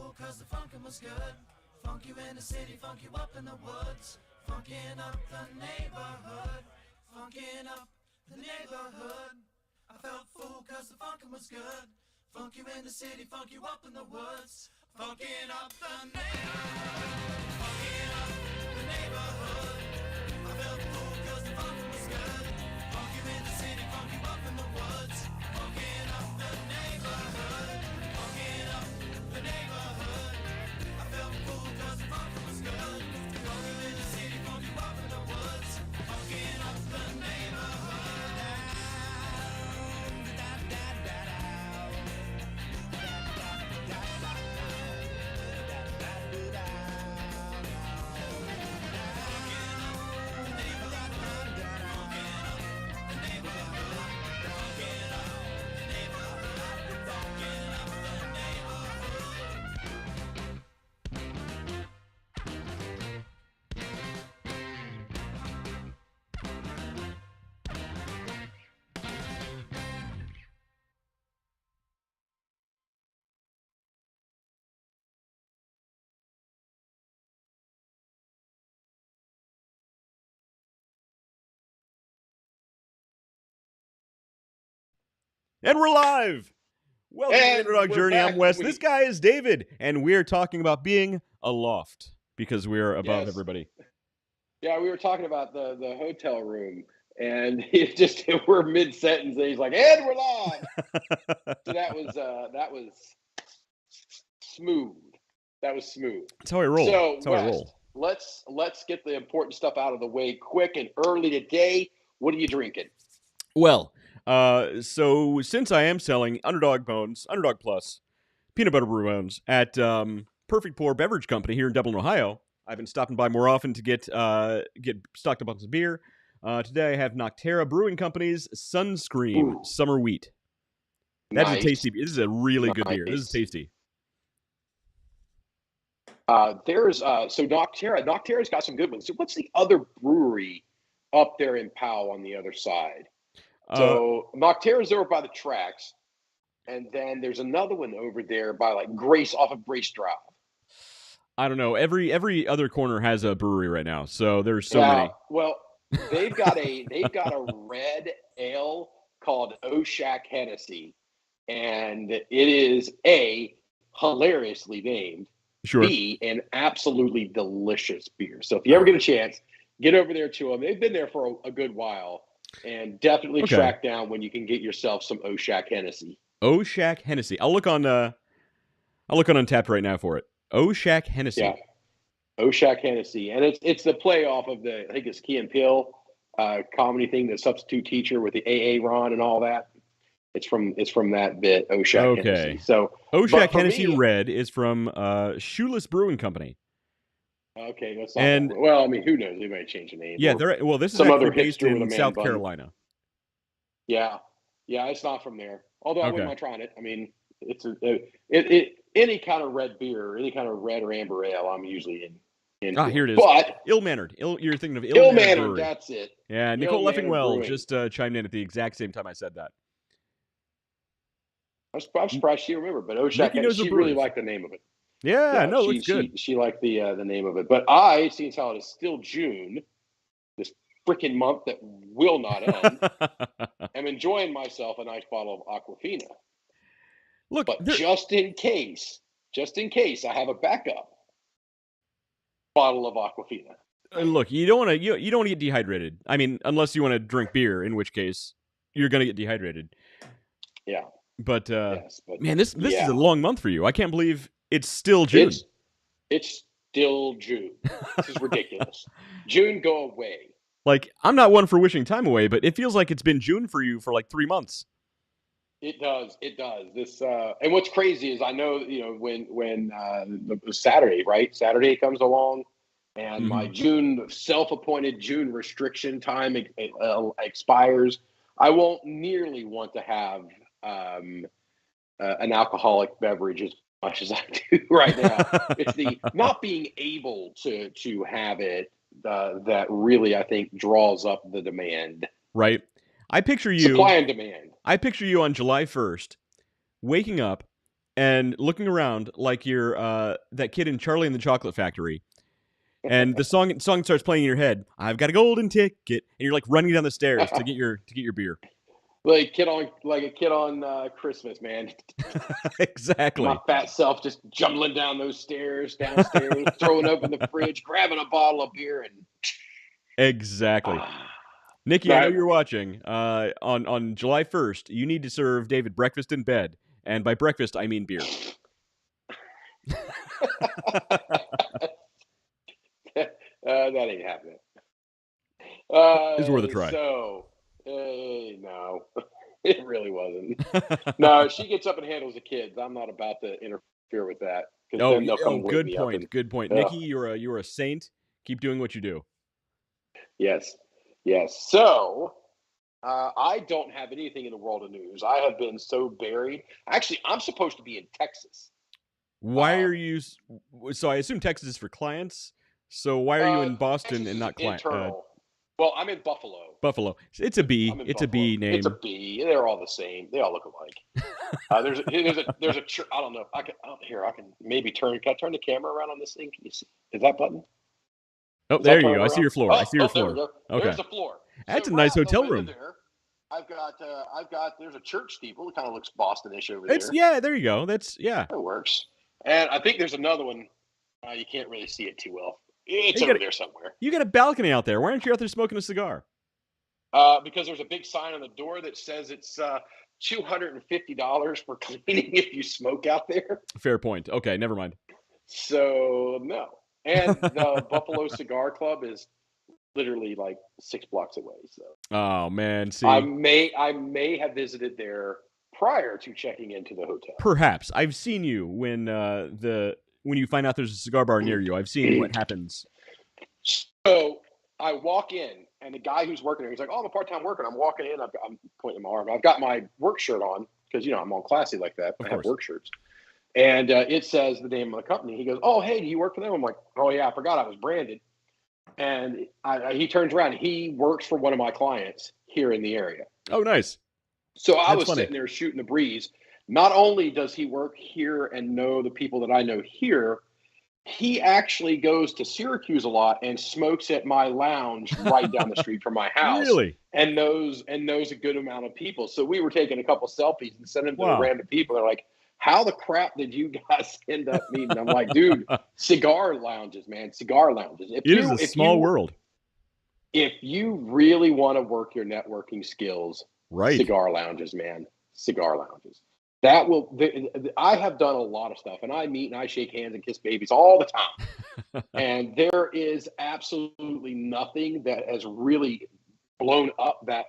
fool cause the funkin' was good. Funk you in the city, funk you up in the woods. Funkin' up the neighborhood. Funkin' up the neighborhood. I felt fool cause the funkin' was good. Funk you in the city, funk you up in the woods. Funkin' up the neighborhood. Funkin' up the neighborhood. I felt fool cause the funkin' was good. Funk you in the city, funk you up in the woods. Funkin' up the neighborhood. Funkin' up the neighborhood. I felt fool cause the funkin' was good. Funk you in the city, funk you up in the woods. Funkin' up the neighborhood. And we're live! Welcome to the And Underdog we're Journey. I'm back. Wes. This guy is David, and we're talking about being aloft because we're above Yes. everybody. Yeah, we were talking about the hotel room, and it just we're mid sentence, and he's like, "And we're live." So that was smooth. That was smooth. That's how I roll. So That's how I Wes, roll. let's get the important stuff out of the way quick and early today. What are you drinking? Well, so since I am selling Underdog Bones, Underdog Plus, peanut butter brew bones at Perfect Pour Beverage Company here in Dublin, Ohio, I've been stopping by more often to get stocked up on some beer. Today I have Nocterra Brewing Company's Sunscream Summer Wheat. That's a tasty beer. This is a really good beer. This is tasty. There's so Nocterra. Nocterra's got some good ones. So what's the other brewery up there in Powell on the other side? So Nocterra's over by the tracks, and then there's another one over there by like Grace off of Grace Drive. I don't know. Every other corner has a brewery right now, so there's so many. Well, they've got a red ale called Oshak Hennessy, and it is A, hilariously named, Sure. B, an absolutely delicious beer. So if you ever get a chance, get over there to them. They've been there for a good while, and definitely track down when you can get yourself some Oshak Hennessy. Oshak Hennessy. I'll look on Untapped right now for it. Oshak Hennessy. Yeah, Oshak Hennessy, and it's the play off of the, I think it's Key and Peele comedy thing, the substitute teacher with the AA Ron and all that. It's from that bit, Oshak Hennessy. So Oshak Hennessy Red is from Shoeless Brewing Company. Okay, that's not well, I mean, who knows? They might change the name. Yeah, this is actually based in South Carolina. Yeah, it's not from there. Although I wouldn't mind trying it. I mean, it's any kind of red beer, any kind of red or amber ale, I'm usually in. Here it is. But Ill-Mannered. You're thinking of Ill-Mannered. That's it. Yeah, Nicole Leffingwell just chimed in at the exact same time I said that. I'm surprised she remembered, but Oshak, she really liked the name of it. Yeah, no, it's good. She liked the name of it. But seeing how it is still June, this freaking month that will not end, I'm enjoying myself a nice bottle of Aquafina. Look, but just in case, I have a backup bottle of Aquafina. Look, you don't want to get dehydrated. I mean, unless you want to drink beer, in which case you're going to get dehydrated. Yeah. But man, this is a long month for you. I can't believe it's still June. It's still June. This is ridiculous. June, go away. Like, I'm not one for wishing time away, but it feels like it's been June for you for like 3 months. It does. This and what's crazy is I know, when the Saturday, right? Saturday comes along, and my self-appointed June restriction time expires. I won't nearly want to have an alcoholic beverage as much as I do right now. It's the not being able to have it that really, I think, draws up the demand. Right. I picture you supply and demand. I picture you on July 1st, waking up and looking around like you're that kid in Charlie and the Chocolate Factory. And the song starts playing in your head. I've got a golden ticket, and you're like running down the stairs to get your beer. Like a kid on Christmas, man. Exactly. My fat self just jumbling down those stairs, downstairs, throwing open the fridge, grabbing a bottle of beer, and exactly. Nikki, I know you're watching. On July 1st, you need to serve David breakfast in bed, and by breakfast I mean beer. That ain't happening. It's worth a try. So, no, it really wasn't. No, she gets up and handles the kids. I'm not about to interfere with that. Good point. Good point. Nikki, you're a saint. Keep doing what you do. Yes. So, I don't have anything in the world of news. I have been so buried. Actually, I'm supposed to be in Texas. Why are you? So I assume Texas is for clients. So why are you in Boston Texas and not client? Well, I'm in Buffalo. Buffalo. It's a B. It's Buffalo. A B name. It's a B. They're all the same. They all look alike. There's a church. I don't know. I can maybe turn. Can I turn the camera around on this thing? Can you see? Is that button? Oh, there you go. I see your floor. I see your floor. There we go. Okay. There's the floor. That's a nice hotel room. There, I've got. There's a church steeple. It kind of looks Boston-ish over there. Yeah. There you go. It works. And I think there's another one. You can't really see it too well. It's over there somewhere. You got a balcony out there. Why aren't you out there smoking a cigar? Because there's a big sign on the door that says it's $250 for cleaning if you smoke out there. Fair point. Okay, never mind. So no. And the Buffalo Cigar Club is literally like 6 blocks away. So. Oh man, see. I may have visited there prior to checking into the hotel. Perhaps. I've seen you when you find out there's a cigar bar near you. I've seen what happens. So I walk in, and the guy who's working there, he's like, "Oh, I'm a part-time worker." I'm walking in. I'm pointing my arm. I've got my work shirt on because I'm all classy like that. I have work shirts, and it says the name of the company. He goes, "Oh, hey, do you work for them?" I'm like, "Oh yeah, I forgot I was branded." And he turns around. He works for one of my clients here in the area. Oh, nice. So I was sitting there shooting the breeze. Not only does he work here and know the people that I know here, he actually goes to Syracuse a lot and smokes at my lounge right down the street from my house. Really? And knows a good amount of people. So we were taking a couple selfies and sending them to random people. They're like, "How the crap did you guys end up meeting?" I'm like, "Dude, cigar lounges, man, cigar lounges." It is a small world. If you really want to work your networking skills, cigar lounges, man, cigar lounges. I have done a lot of stuff, and I meet and I shake hands and kiss babies all the time. And there is absolutely nothing that has really blown up that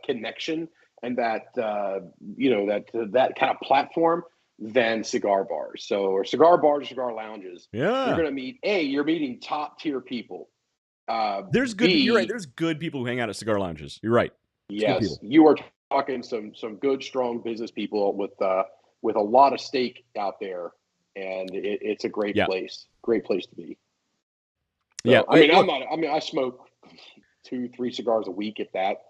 connection and that that kind of platform than cigar bars. Or cigar bars or cigar lounges. Yeah, you're going to you're meeting top tier people. There's good. You're right. There's good people who hang out at cigar lounges. You're right. Yes, you are talking some good, strong business people with a lot of stake out there, and it's a great place. Great place to be. So, I smoke 2-3 cigars a week, if that.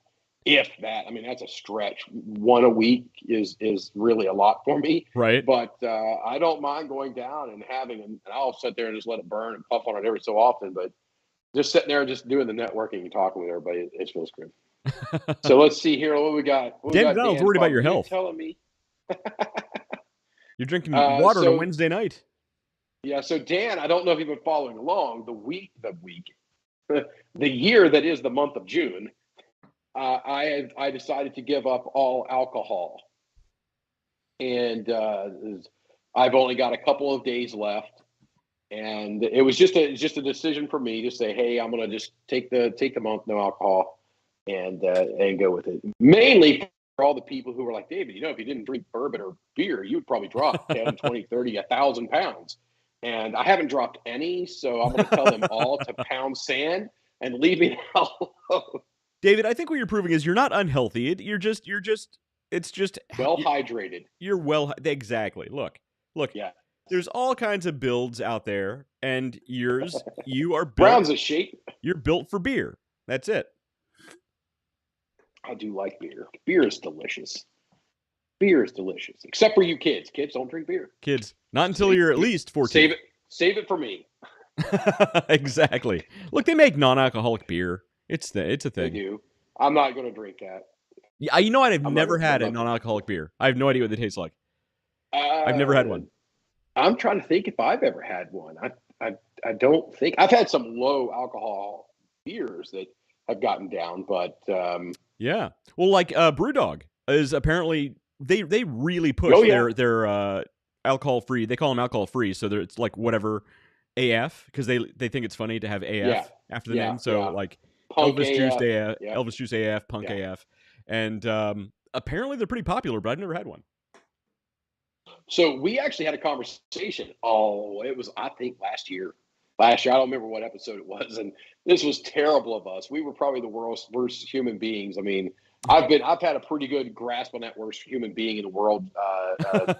I mean, that's a stretch. One a week is really a lot for me. Right. But I don't mind going down and having them, and I'll sit there and just let it burn and puff on it every so often. But just sitting there and just doing the networking and talking with everybody, it feels good. So let's see here what we got. Dan Donald's worried about your health. Telling me you're drinking water on a Wednesday night. Yeah. So Dan, I don't know if you've been following along. The year that is the month of June. I decided to give up all alcohol, and I've only got a couple of days left. And it was just a decision for me to say, hey, I'm going to just take the month, no alcohol, and go with it. Mainly for all the people who were like, David, if you didn't drink bourbon or beer, you would probably drop 10, 20, 30, 1,000 pounds. And I haven't dropped any, so I'm going to tell them all to pound sand and leave me alone. David, I think what you're proving is you're not unhealthy. It's just well hydrated. You're exactly. Look. Yeah. There's all kinds of builds out there, and you are built. Brown's a shape. You're built for beer. That's it. I do like beer. Beer is delicious. Beer is delicious, except for you kids. Kids don't drink beer. Kids, not until you're at least 14. Save it for me. Exactly. Look, they make non-alcoholic beer. It's a They thing. do. I'm not going to drink that. Yeah, I've never had a non-alcoholic beer. I have no idea what they taste like. I've never had one. I'm trying to think if I've ever had one. I don't think I've had some low alcohol beers that have gotten down, but yeah. Well, like BrewDog is apparently they really push their alcohol free. They call them alcohol free, so it's like whatever AF because they think it's funny to have AF after the name. So like Punk Elvis Juice AF, yeah. Elvis Juice AF, Punk AF, and apparently they're pretty popular, but I've never had one. So we actually had a conversation. Oh, it was I think last year. I don't remember what episode it was, and this was terrible of us. We were probably the worst human beings. I mean, I've had a pretty good grasp on that worst human being in the world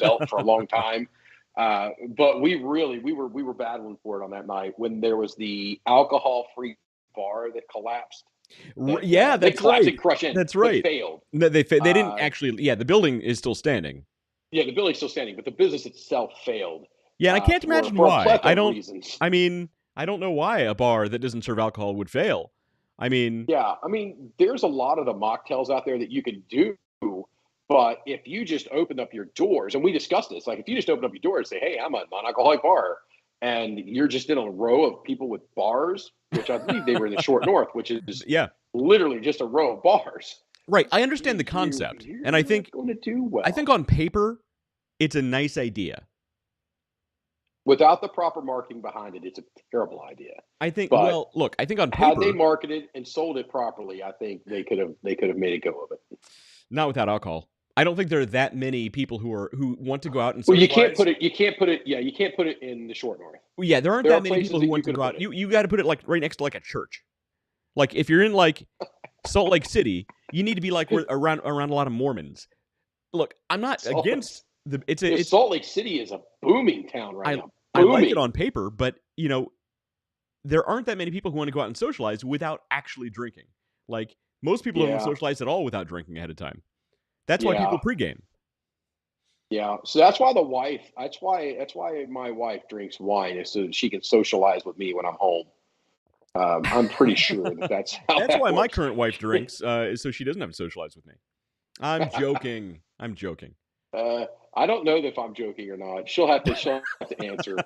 belt for a long time. But we were battling for it on that night when there was the alcohol-free bar that collapsed. That's right. And crush in. That's right. It failed. No, they didn't actually. Yeah, the building is still standing. Yeah, the building's still standing, but the business itself failed. Yeah, and I can't imagine why. Reasons. I mean, I don't know why a bar that doesn't serve alcohol would fail. I mean, there's a lot of the mocktails out there that you can do, but if you just open up your doors, and we discussed this, like if you just open up your doors and say, "Hey, I'm a non-alcoholic bar," and you're just in a row of people with bars, which I believe they were in the short north, which is literally just a row of bars. Right, I understand the concept, and I think going to do well. I think on paper, it's a nice idea. Without the proper marketing behind it, it's a terrible idea. I think. But well, look, I think on paper, had they marketed and sold it properly, I think they could have made a go of it. Not without alcohol. I don't think there are that many people who want to go out and. Well, you can't put it. You can't put it in the short north. Well, yeah, there aren't that many people who want to go out. You got to put it like right next to like a church. Like if you're in like Salt Lake City, you need to be like around a lot of Mormons. Look, I'm not against the. It's Salt Lake City is a booming town right now. I like it on paper, but there aren't that many people who want to go out and socialize without actually drinking. Like most people don't socialize at all without drinking ahead of time. That's why people pregame. Yeah, so that's why That's why my wife drinks wine is so that she can socialize with me when I'm home. I'm pretty sure that's how. That's why works. my current wife drinks, is so she doesn't have to socialize with me. I'm joking. I don't know if I'm joking or not. She'll have to answer.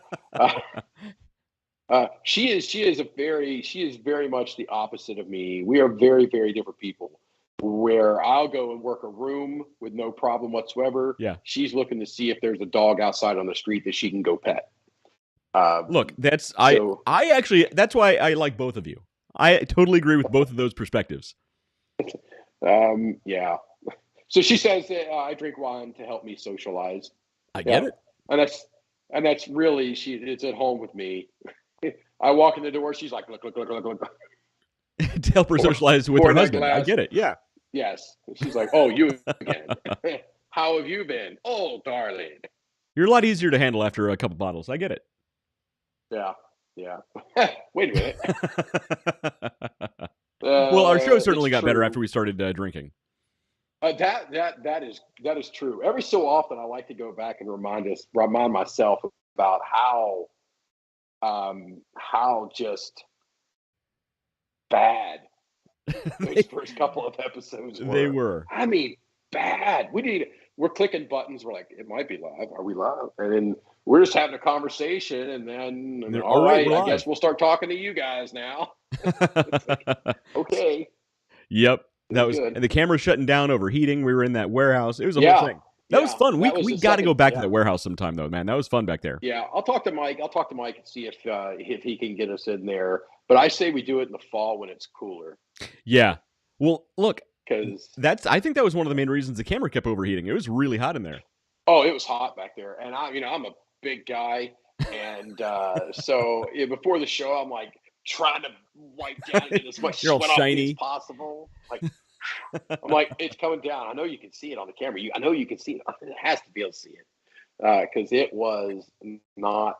She is very much the opposite of me. We are very, very different people. Where I'll go and work a room with no problem whatsoever. Yeah. She's looking to see if there's a dog outside on the street that she can go pet. Look, that's why I like both of you. I totally agree with both of those perspectives. Yeah. So she says that I drink wine to help me socialize. I get it. And that's really it's at home with me. I walk in the door, she's like, look. To help her socialize with her husband. I get it. Yeah. Yes. She's like, oh, you again. How have you been? Oh, darling. You're a lot easier to handle after a couple bottles. I get it. Yeah. Wait a minute. Well, our show certainly got better after we started drinking. That is true. Every so often, I like to go back and remind myself about how just bad those first couple of episodes were. They were. I mean, bad. We're clicking buttons. We're like, it might be live. Are we live? And then we're just having a conversation, and then all right, I guess we'll start talking to you guys now. Like, okay. Yep. That was good. And the camera's shutting down, overheating. We were in that warehouse. It was a whole thing. That was fun. We got to go back to that warehouse sometime, though, man. That was fun back there. Yeah, I'll talk to Mike. And see if he can get us in there. But I say we do it in the fall when it's cooler. Yeah. Well, look, because I think that was one of the main reasons the camera kept overheating. It was really hot in there. Oh, it was hot back there, and I'm a big guy, and so before the show, I'm like trying to wipe down and get as much sweat off me as possible. Like I'm like, it's coming down. I know you can see it on the camera. I know you can see it. It has to be able to see it. Because it was not,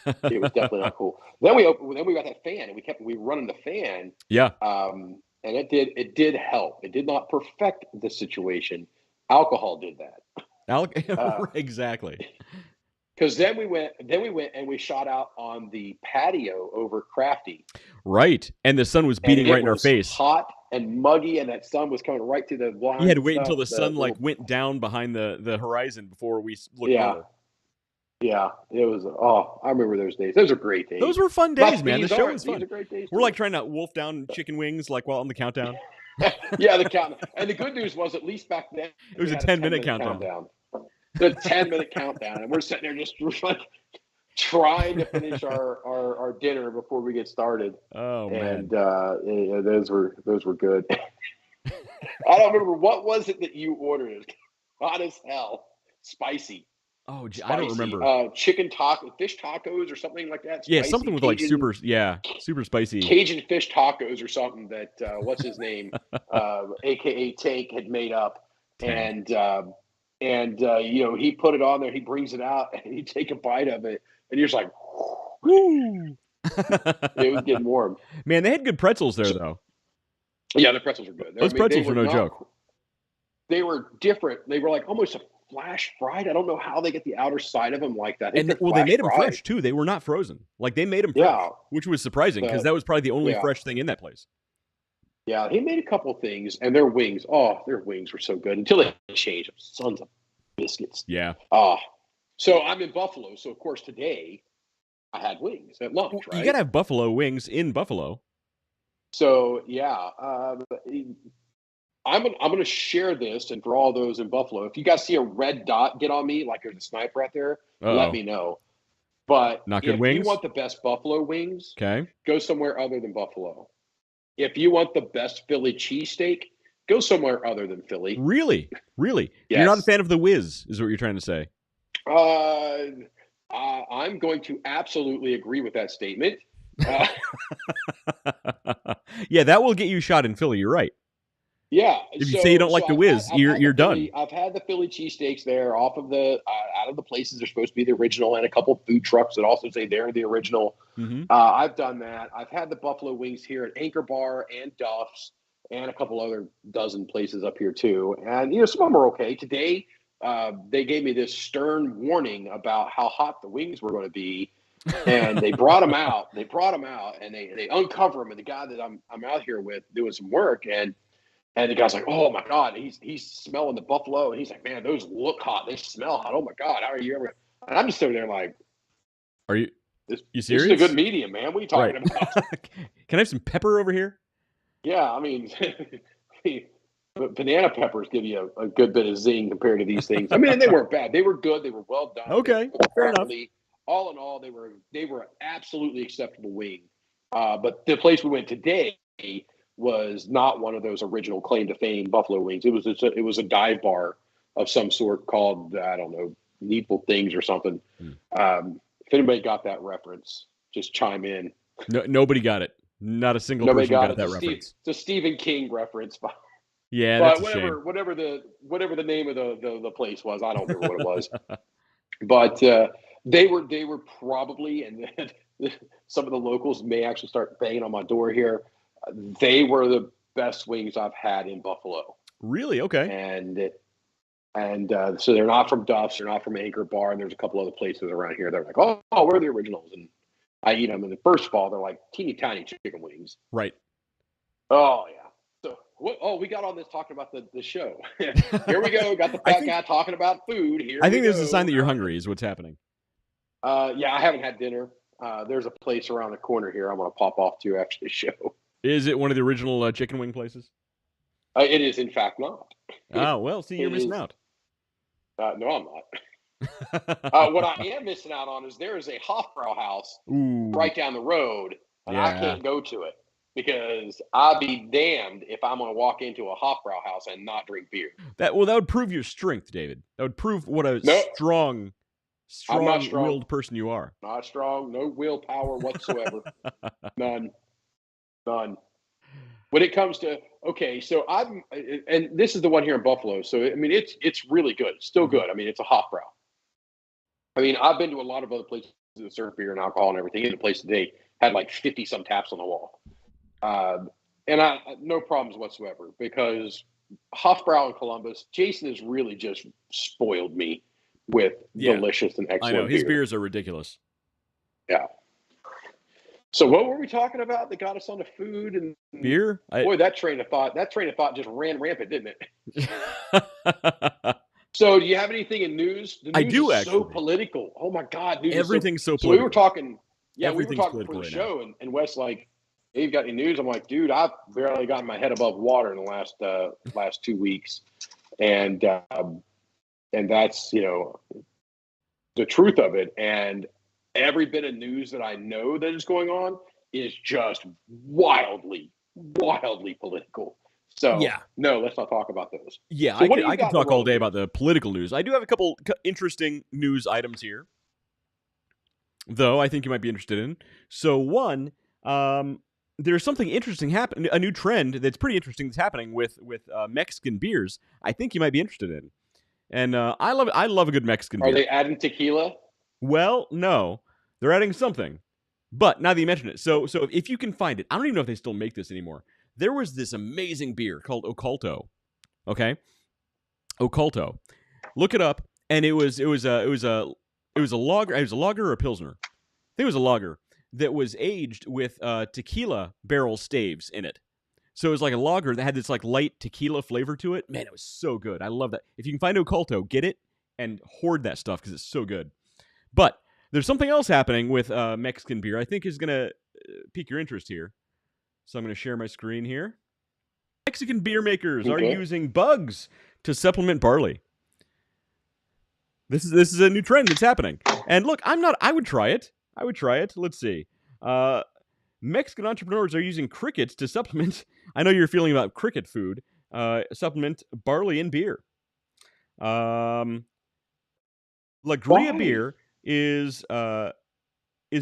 it was definitely not cool. Then we got that fan, and we were running the fan. Yeah. And it did help. It did not perfect the situation. Alcohol did that. Exactly. Because then we went and we shot out on the patio over Crafty. Right. And the sun was beating right in our face. Hot and muggy, and that sun was coming right through the blinds. You had to wait until the sun went down behind the horizon before we looked over. Yeah, it was. Oh, I remember those days. Those are great days. Those were fun days, man. The show was fun. These are great days. We're like trying to wolf down chicken wings, like while on the countdown. Yeah, the countdown. And the good news was, at least back then, it was a 10-minute countdown. The 10-minute countdown, and we're sitting there just like trying to finish our dinner before we get started. Oh man, and those were good. I don't remember, what was it that you ordered. Hot as hell, spicy. Oh, I don't remember. Chicken taco, fish tacos or something like that. Spicy. Yeah, something with Cajun, like super spicy. Cajun fish tacos or something that what's his name, AKA Tank, had made up. Tank. And he put it on there. He brings it out, and you take a bite of it, and you're just like, woo! It was getting warm. Man, they had good pretzels there, though. Yeah, the pretzels were good. Those pretzels were no joke. They were different. They were like almost a flash fried. I don't know how they get the outer side of them like that. And they made them fresh too. They were not frozen. Like they made them fresh, which was surprising because that was probably the only fresh thing in that place. Yeah, he made a couple things, and their wings were so good until they changed them. Sons of biscuits. Yeah. So I'm in Buffalo. So of course today I had wings at lunch. Right? You gotta have buffalo wings in Buffalo. So yeah, I'm gonna share this, and for all those in Buffalo, if you guys see a red dot get on me, like there's a sniper out there, let me know. But not good if wings. You want the best Buffalo wings, okay, go somewhere other than Buffalo. If you want the best Philly cheesesteak, go somewhere other than Philly. Really? Yes. You're not a fan of the Whiz, is what you're trying to say? I'm going to absolutely agree with that statement. Yeah, that will get you shot in Philly. You're right. Yeah. If you say you don't like the Whiz, you're done. I've had the Philly cheesesteaks there off of out of the places they're supposed to be the original, and a couple of food trucks that also say they're the original. Mm-hmm. I've done that. I've had the buffalo wings here at Anchor Bar and Duff's and a couple other dozen places up here too. And, some of them are okay. Today, they gave me this stern warning about how hot the wings were going to be. And they brought them out. And they uncover them. And the guy that I'm out here with doing some work, and the guy's like, "Oh my God, he's smelling the buffalo." And he's like, "Man, those look hot. They smell hot. Oh my God, how are you ever?" And I'm just sitting there like, "Are you serious? This is a good medium, man. What are you talking about?" Can I have some pepper over here? Yeah, I mean, banana peppers give you a good bit of zing compared to these things. I mean, they weren't bad. They were good. They were well done. Okay, fair enough. All in all, they were an absolutely acceptable wing. But the place we went today was not one of those original claim to fame buffalo wings. It was a dive bar of some sort called, I don't know, Needful Things or something. If anybody got that reference, just chime in. No, nobody got it. Not a single person got that reference. It's a Stephen King reference. Yeah, that's a shame. Whatever the name of the place was, I don't remember what it was. But they were probably, and some of the locals may actually start banging on my door here. They were the best wings I've had in Buffalo. Really? Okay. And so they're not from Duff's, they're not from Anchor Bar, and there's a couple other places around here. They're like, oh, we're the originals, and I eat them. And first of all, they're like teeny tiny chicken wings. Right. Oh yeah. So we got on this talking about the show. Here we go. Got the fat guy talking about food. I think there's a sign that you're hungry. Is what's happening. Yeah, I haven't had dinner. There's a place around the corner here I'm going to pop off to after the show. Is it one of the original chicken wing places? It is, in fact, not. Oh, well, see, you're missing out. No, I'm not. What I am missing out on is there is a Hofbrau house right down the road, and I can't go to it because I'd be damned if I'm going to walk into a Hofbrau house and not drink beer. That would prove your strength, David. That would prove what a strong-willed person you are. Not strong. No willpower whatsoever. None. When it comes to so and this is the one here in Buffalo. So I mean, it's really good. It's still good. I mean, it's a Hofbrau. I mean, I've been to a lot of other places that serve beer and alcohol and everything. And the place today had like 50 some taps on the wall, and I no problems whatsoever because Hofbrau in Columbus. Jason has really just spoiled me with delicious and excellent I know his beer. beers are ridiculous. Yeah. So what were we talking about that got us onto food and Beer? boy, that train of thought just ran rampant, didn't it? So do you have anything in news? The I news do, is so actually. political. Oh my God, news Everything's is so so we were political. talking, we were Everything's talking political before the right now. show, and Wes like, hey, you got any news? I'm like, dude, I've barely gotten my head above water in the last 2 weeks. And that's, the truth of it. And every bit of news that I know that is going on is just wildly, wildly political. So Yeah. no, let's not talk about those. Yeah, So I could talk all day about the political news. I do have a couple interesting news items here, though I think you might be interested in. So one, there's something interesting happening, a new trend that's pretty interesting that's happening with Mexican beers. I think you might be interested in, and I love a good Mexican beer. Are they adding tequila? Well, no, they're adding something. But now that you mention it, so if you can find it, I don't even know if they still make this anymore. There was this amazing beer called Oculto. Okay, Oculto. Look it up, and it was a lager. It was a lager or a pilsner. I think it was a lager that was aged with tequila barrel staves in it. So it was like a lager that had this like light tequila flavor to it. Man, it was so good. I love that. If you can find Oculto, get it and hoard that stuff because it's so good. But there's something else happening with Mexican beer I think is going to pique your interest here. So I'm going to share my screen here. Mexican beer makers are using bugs to supplement barley. This is a new trend that's happening. And look, I would try it. Let's see. Mexican entrepreneurs are using crickets to supplement. I know you're feeling about cricket food. Supplement barley in beer. Lagria beer is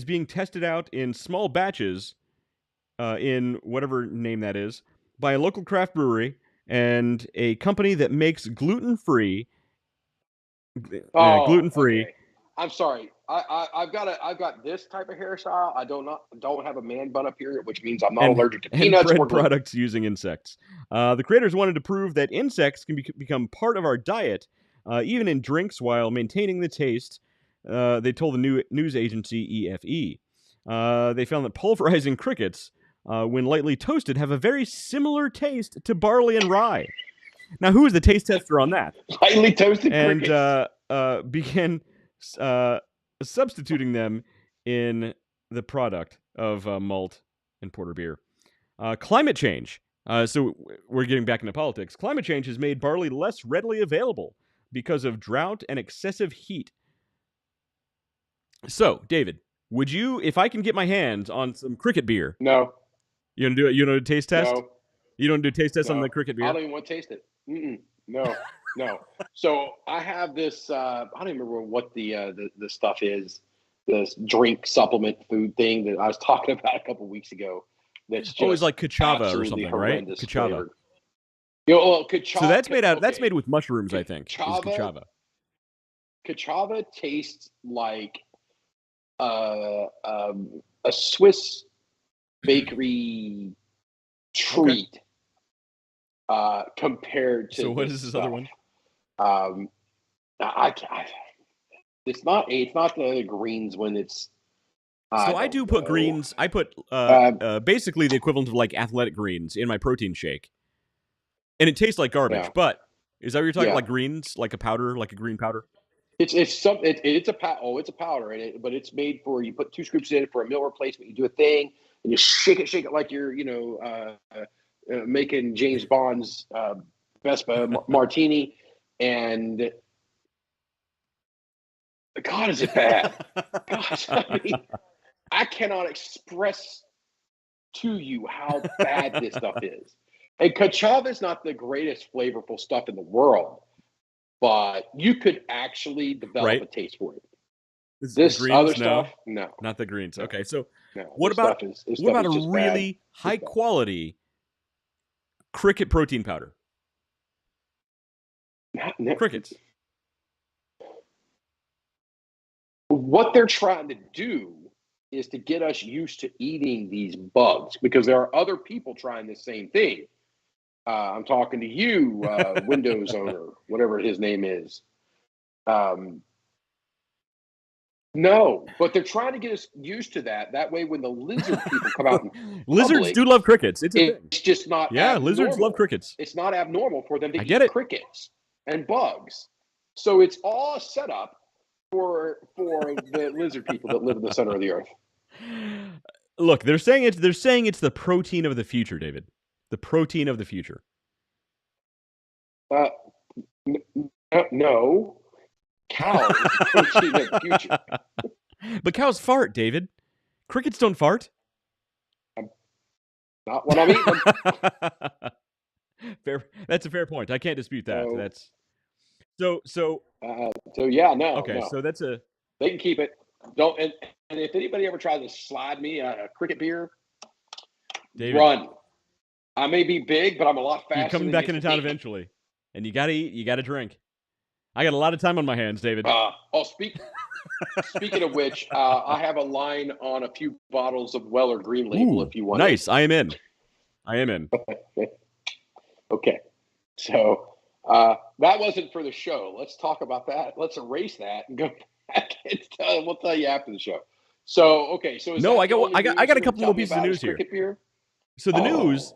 being tested out in small batches, in whatever name that is, by a local craft brewery and a company that makes gluten-free. Okay. I'm sorry. I've got this type of hairstyle. I don't have a man bun up here, which means I'm not allergic to peanuts and or bread products using insects. The creators wanted to prove that insects can become part of our diet, even in drinks, while maintaining the taste. They told the new news agency EFE. They found that pulverizing crickets, when lightly toasted, have a very similar taste to barley and rye. Now, who is the taste tester on that? Lightly toasted crickets. And began substituting them in the product of malt and porter beer. Climate change. So we're getting back into politics. Climate change has made barley less readily available because of drought and excessive heat. So, David, would you, if I can get my hands on some cricket beer? No. You want to do it? You want to do a taste test? No. You don't do a taste test on the cricket beer? I don't even want to taste it. No. So I have this. I don't even remember what the stuff is. This drink supplement food thing that I was talking about a couple weeks ago. That's just it's like Kachava or something, right? Kachava. Kachava. So that's made out. That's made with mushrooms, I think. Kachava. Kachava tastes like a Swiss bakery treat. Compared to what is this stuff. Other one? It's not the greens when it's. I do put greens. I put basically the equivalent of like athletic greens in my protein shake, and it tastes like garbage. Yeah. But is that what you're talking like greens, like a powder, like a green powder? It's a powder in it, but it's made for you put 2 scoops in it for a meal replacement. You do a thing and you shake it like you're making James Bond's Vespa martini, and God, is it bad? Gosh, I mean, I cannot express to you how bad this stuff is. And Kachava is not the greatest flavorful stuff in the world, but you could actually develop a taste for it. This greens, other stuff, no, not the greens. Okay, so no, what about a really high quality cricket protein powder? Crickets. What they're trying to do is to get us used to eating these bugs, because there are other people trying the same thing. I'm talking to you, Windows owner, whatever his name is. No, but they're trying to get us used to that. That way, when the lizard people come out in Lizards public, do love crickets. It's a thing. it's just not Yeah, abnormal. lizards love crickets. It's not abnormal for them to I eat get it. crickets and bugs. So it's all a setup for the lizard people that live in the center of the earth. Look, they're saying it's the protein of the future, David. The protein of the future. No. Cow is the protein of the future. But cows fart, David. Crickets don't fart. Not when I'm eating them. Fair. That's a fair point. I can't dispute that. So- That's so. Yeah, no. Okay, no. so that's a. They can keep it. Don't. And if anybody ever tries to slide me a cricket beer, David, run. I may be big, but I'm a lot faster. You're coming than back you into town think. eventually, and you gotta eat. You gotta drink. I got a lot of time on my hands, David. Speaking of which, I have a line on a few bottles of Weller Green Label. Ooh, if you want. nice. I am in. Okay. So that wasn't for the show. Let's talk about that. Let's erase that and go back and we'll tell you after the show. So okay. So No, I got a couple more pieces of news here. Beer? So the news,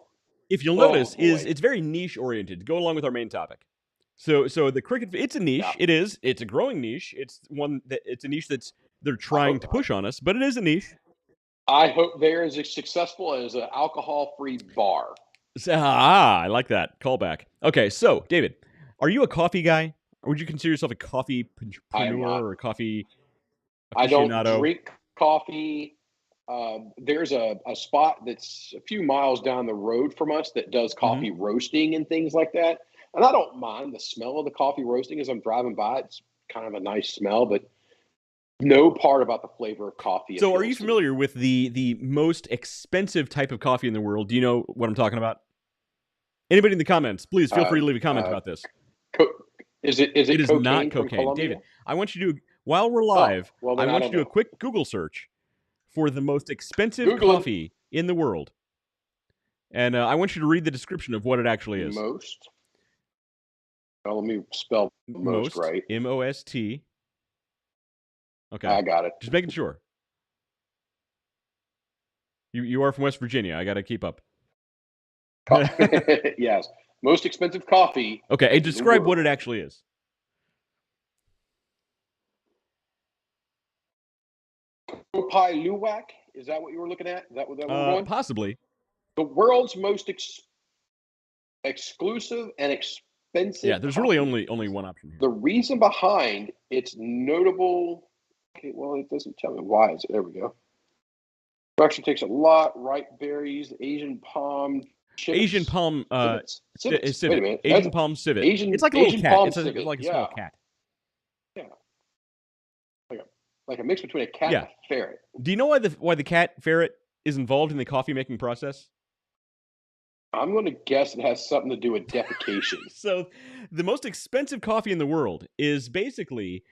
if you'll notice, is it's very niche oriented to go along with our main topic. So the cricket, it's a niche. Yeah. It is. It's a growing niche. It's a niche they're trying to push on us, but it is a niche. I hope they're as successful as an alcohol-free bar. I like that callback. Okay, so David, are you a coffee guy, or would you consider yourself a coffee-preneur or a coffee aficionado? I don't drink coffee. There's a spot that's a few miles down the road from us that does coffee roasting and things like that. And I don't mind the smell of the coffee roasting as I'm driving by. It's kind of a nice smell, but no part about the flavor of coffee. So are you familiar with the most expensive type of coffee in the world? Do you know what I'm talking about? Anybody in the comments, please feel free to leave a comment about this. Is it is not cocaine. David, I want you to, while we're live, I want you to do a quick Google search for the most expensive coffee in the world. And I want you to read the description of what it actually is. Most? Well, let me spell most right. M-O-S-T. Okay. I got it. Just making sure. You are from West Virginia. I got to keep up. Yes. Most expensive coffee. Okay. Hey, describe what it actually is. Kopi Luwak? Is that what you were looking at? Is that what we're going? Possibly. The world's most exclusive and expensive. Yeah, there's really only one option here. The reason behind its notable. Okay, well, it doesn't tell me why. There we go. Production takes a lot. Ripe berries, Asian palm. Chips, Asian palm. Civet. Wait a minute. Asian palm civet. It's like a little cat. It's like a small cat. Yeah. Like a mix between a cat and a ferret. Do you know why the cat ferret is involved in the coffee making process? I'm going to guess it has something to do with defecation. So the most expensive coffee in the world is basically,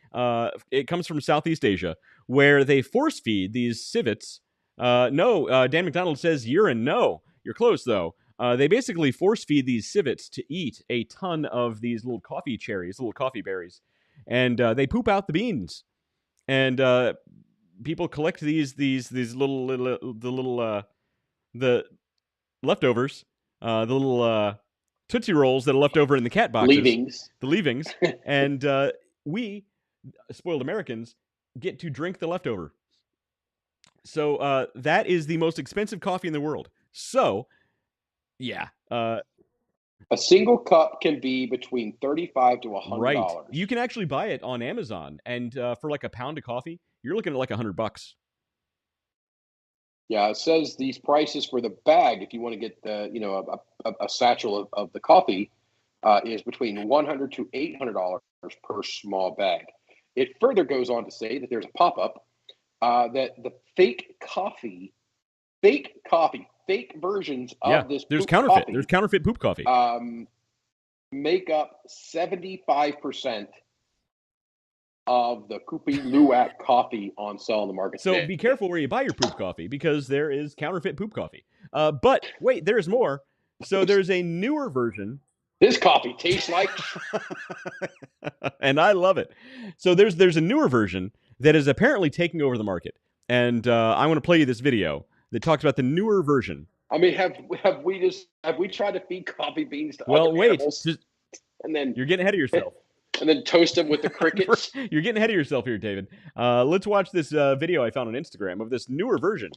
it comes from Southeast Asia, where they force feed these civets. Dan McDonald says urine. No, you're close, though. They basically force feed these civets to eat a ton of these little coffee cherries, little coffee berries, and they poop out the beans. And people collect these little the leftovers. The little Tootsie Rolls that are left over in the cat boxes. The leavings. And we, spoiled Americans, get to drink the leftover. So that is the most expensive coffee in the world. So, yeah. A single cup can be between $35 to $100. Right. You can actually buy it on Amazon. And for like a pound of coffee, you're looking at like $100. Yeah, it says these prices for the bag, if you want to get a satchel of the coffee, is between $100 to $800 per small bag. It further goes on to say that there's a pop-up that the fake versions of this there's poop counterfeit. Coffee, there's counterfeit poop coffee. Make up 75% of the Kopi Luwak coffee on sale in the market. So be careful where you buy your poop coffee, because there is counterfeit poop coffee. But wait, there's more. So there's a newer version. This coffee tastes like. And I love it. So there's a newer version that is apparently taking over the market. And I want to play you this video that talks about the newer version. I mean, have we tried to feed coffee beans to Well, other wait. animals, and then You're getting ahead of yourself. and then toast them with the crickets? You're getting ahead of yourself here, David. Let's watch this video I found on Instagram of this newer version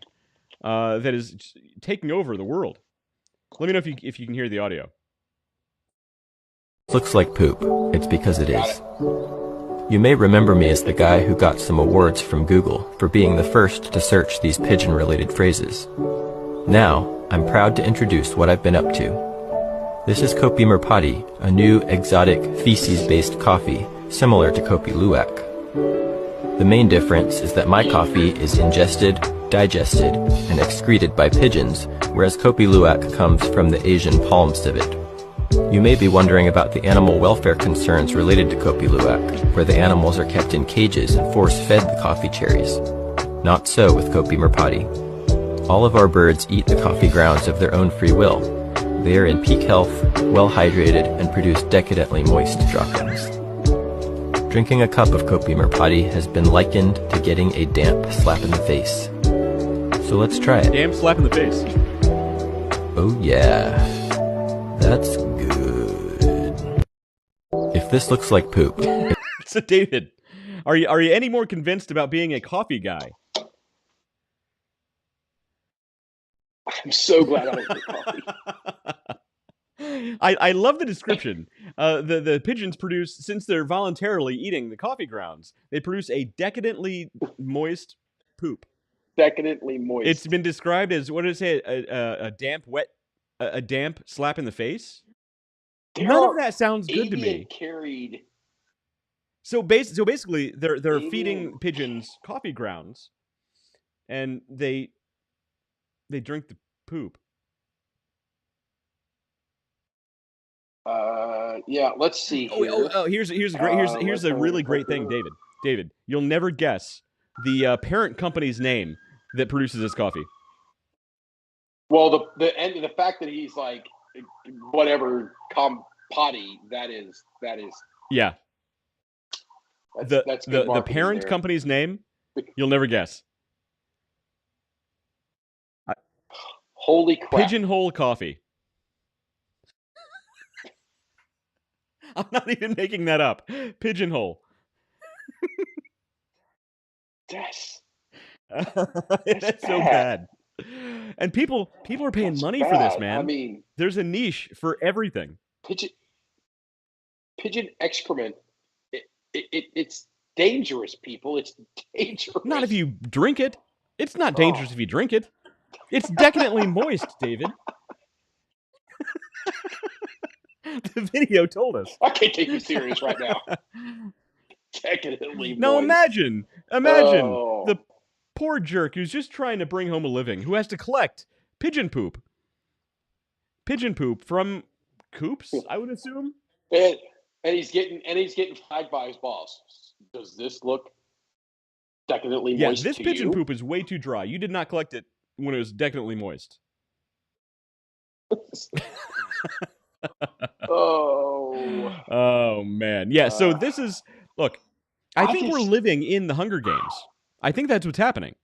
that is taking over the world. Let me know if you can hear the audio. Looks like poop. It's because it is. You may remember me as the guy who got some awards from Google for being the first to search these pigeon-related phrases. Now, I'm proud to introduce what I've been up to. This is Kopi Merpati, a new exotic feces-based coffee similar to Kopi Luwak. The main difference is that my coffee is ingested, digested, and excreted by pigeons, whereas Kopi Luwak comes from the Asian palm civet. You may be wondering about the animal welfare concerns related to Kopi Luwak, where the animals are kept in cages and force-fed the coffee cherries. Not so with Kopi Merpati. All of our birds eat the coffee grounds of their own free will. They are in peak health, well-hydrated, and produce decadently moist droppings. Drinking a cup of Kopi Merpati has been likened to getting a damp slap in the face. So let's try it. Damn slap in the face. Oh yeah. That's good. If this looks like poop... So David, are you any more convinced about being a coffee guy? I'm so glad I don't drink coffee. I love the description. The pigeons produce, since they're voluntarily eating the coffee grounds, they produce a decadently moist poop. Decadently moist. It's been described as, what did it say, a damp slap in the face? None of that sounds good to me. Carried. So basically, they're Avian. feeding pigeons coffee grounds, and they drink the poop. Yeah, let's see here. Here's a really great thing, David. David, you'll never guess the parent company's name that produces this coffee. Well, the fact that he's like whatever potty, that is Yeah. That's good the parent there. company's name, you'll never guess. Holy crap. Pigeonhole Coffee. I'm not even making that up. Pigeonhole. That's so bad. And people are paying money for this, man. I mean, there's a niche for everything. Pigeon excrement. It's dangerous, people. It's dangerous. Not if you drink it. It's not dangerous if you drink it. It's decadently moist, David. The video told us. I can't take you serious right now. Decadently moist. Now imagine the poor jerk who's just trying to bring home a living, who has to collect pigeon poop from coops, I would assume. And he's getting flagged by his boss. Does this look decadently moist? This to pigeon you? poop is way too dry. You did not collect it when it was decadently moist. Oh man. Yeah, so this is, look, I think we're living in the Hunger Games. I think that's what's happening.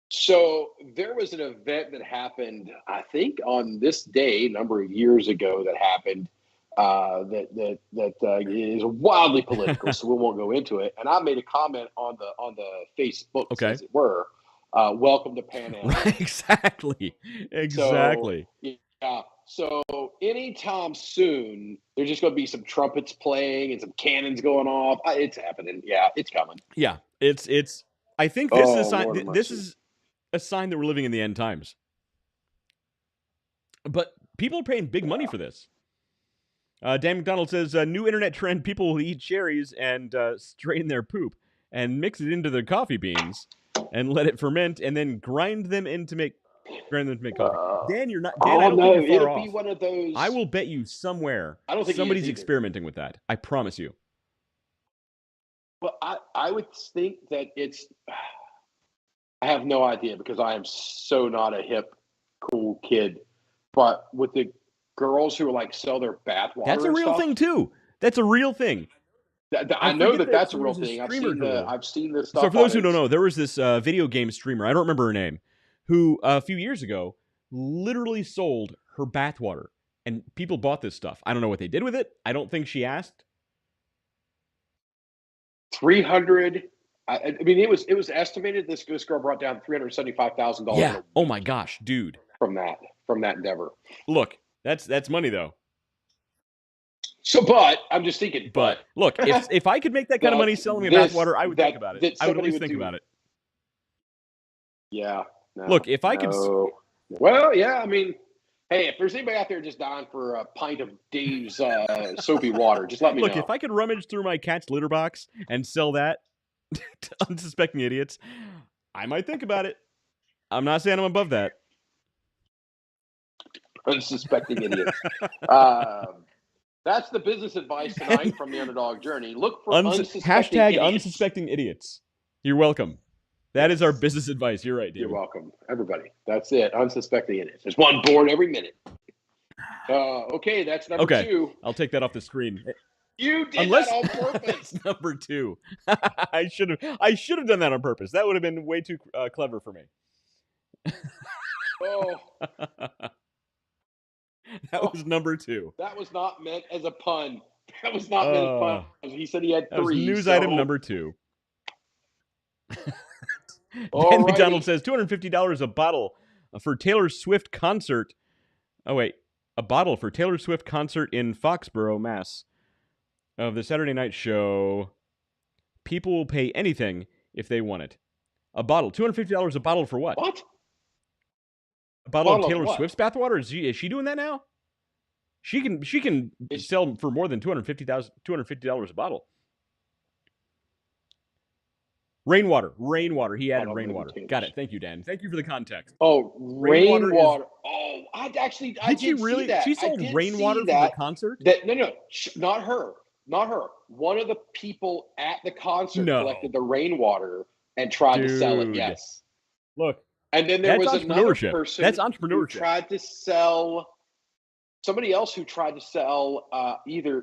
So there was an event that happened, I think, on this day a number of years ago that happened that is wildly political, so we won't go into it. And I made a comment on the Facebook, as it were. Welcome to Pan Am. Right, exactly. So, yeah. So anytime soon, there's just going to be some trumpets playing and some cannons going off. It's happening. Yeah, it's coming. Yeah, it's. I think this is a sign. This is a sign that we're living in the end times. But people are paying big money for this. Dan McDonald says, new internet trend, people will eat cherries and strain their poop and mix it into their coffee beans and let it ferment and then grind them to make coffee. Dan, you're not. Dan, I don't think you're far off. Be one of those. I will bet you somewhere somebody's experimenting with that. I promise you. Well, I would think that it's. I have no idea because I am so not a hip, cool kid. But with the girls who like sell their bath water, That's a real thing too. That's a real thing. I know that's a real thing. I've seen this stuff. So for those who don't know, there was this video game streamer. I don't remember her name, who a few years ago literally sold her bath water, and people bought this stuff. I don't know what they did with it. I don't think she asked. 300. I mean, it was estimated this girl brought down $375,000. Yeah. Oh my gosh, dude. From that endeavor. Look, that's money though. So, but I'm just thinking. But look, if I could make that kind of money selling me bathwater, I would think about it. I would at least think about it. Yeah. No, look, if I could. Well, yeah. I mean, hey, if there's anybody out there just dying for a pint of Dave's soapy water, just let me know. Look, if I could rummage through my cat's litter box and sell that to unsuspecting idiots, I might think about it. I'm not saying I'm above that. Unsuspecting idiots. That's the business advice tonight from the Underdog Journey. Look for #unsuspecting idiots. You're welcome. That is our business advice. You're right, David. You're welcome, everybody. That's it. Unsuspecting idiots. There's one board every minute. Okay, that's number 2. I'll take that off the screen. You did that on purpose. That's number 2. I should have done that on purpose. That would have been way too clever for me. That was number 2. That was not meant as a pun. That was not meant as a pun. He said he had 3. News item number 2. Dan McDonald says $250 a bottle for Taylor Swift concert. Oh wait, a bottle for Taylor Swift concert in Foxborough, Mass. Of the Saturday night show. People will pay anything if they want it. A bottle, $250 a bottle for what? What? A bottle of Taylor Swift's bathwater? Is she doing that now? She can sell for more than $250 a bottle. Rainwater. He added rainwater. Got it. Thank you, Dan. Thank you for the context. Oh, rainwater. I did she really? See that. She sold rainwater for the concert? No, not her. Not her. One of the people at the concert collected the rainwater and tried to sell it. Yes. Look. And then there was another person. That's entrepreneurship. Who tried to sell. Somebody else who tried to sell either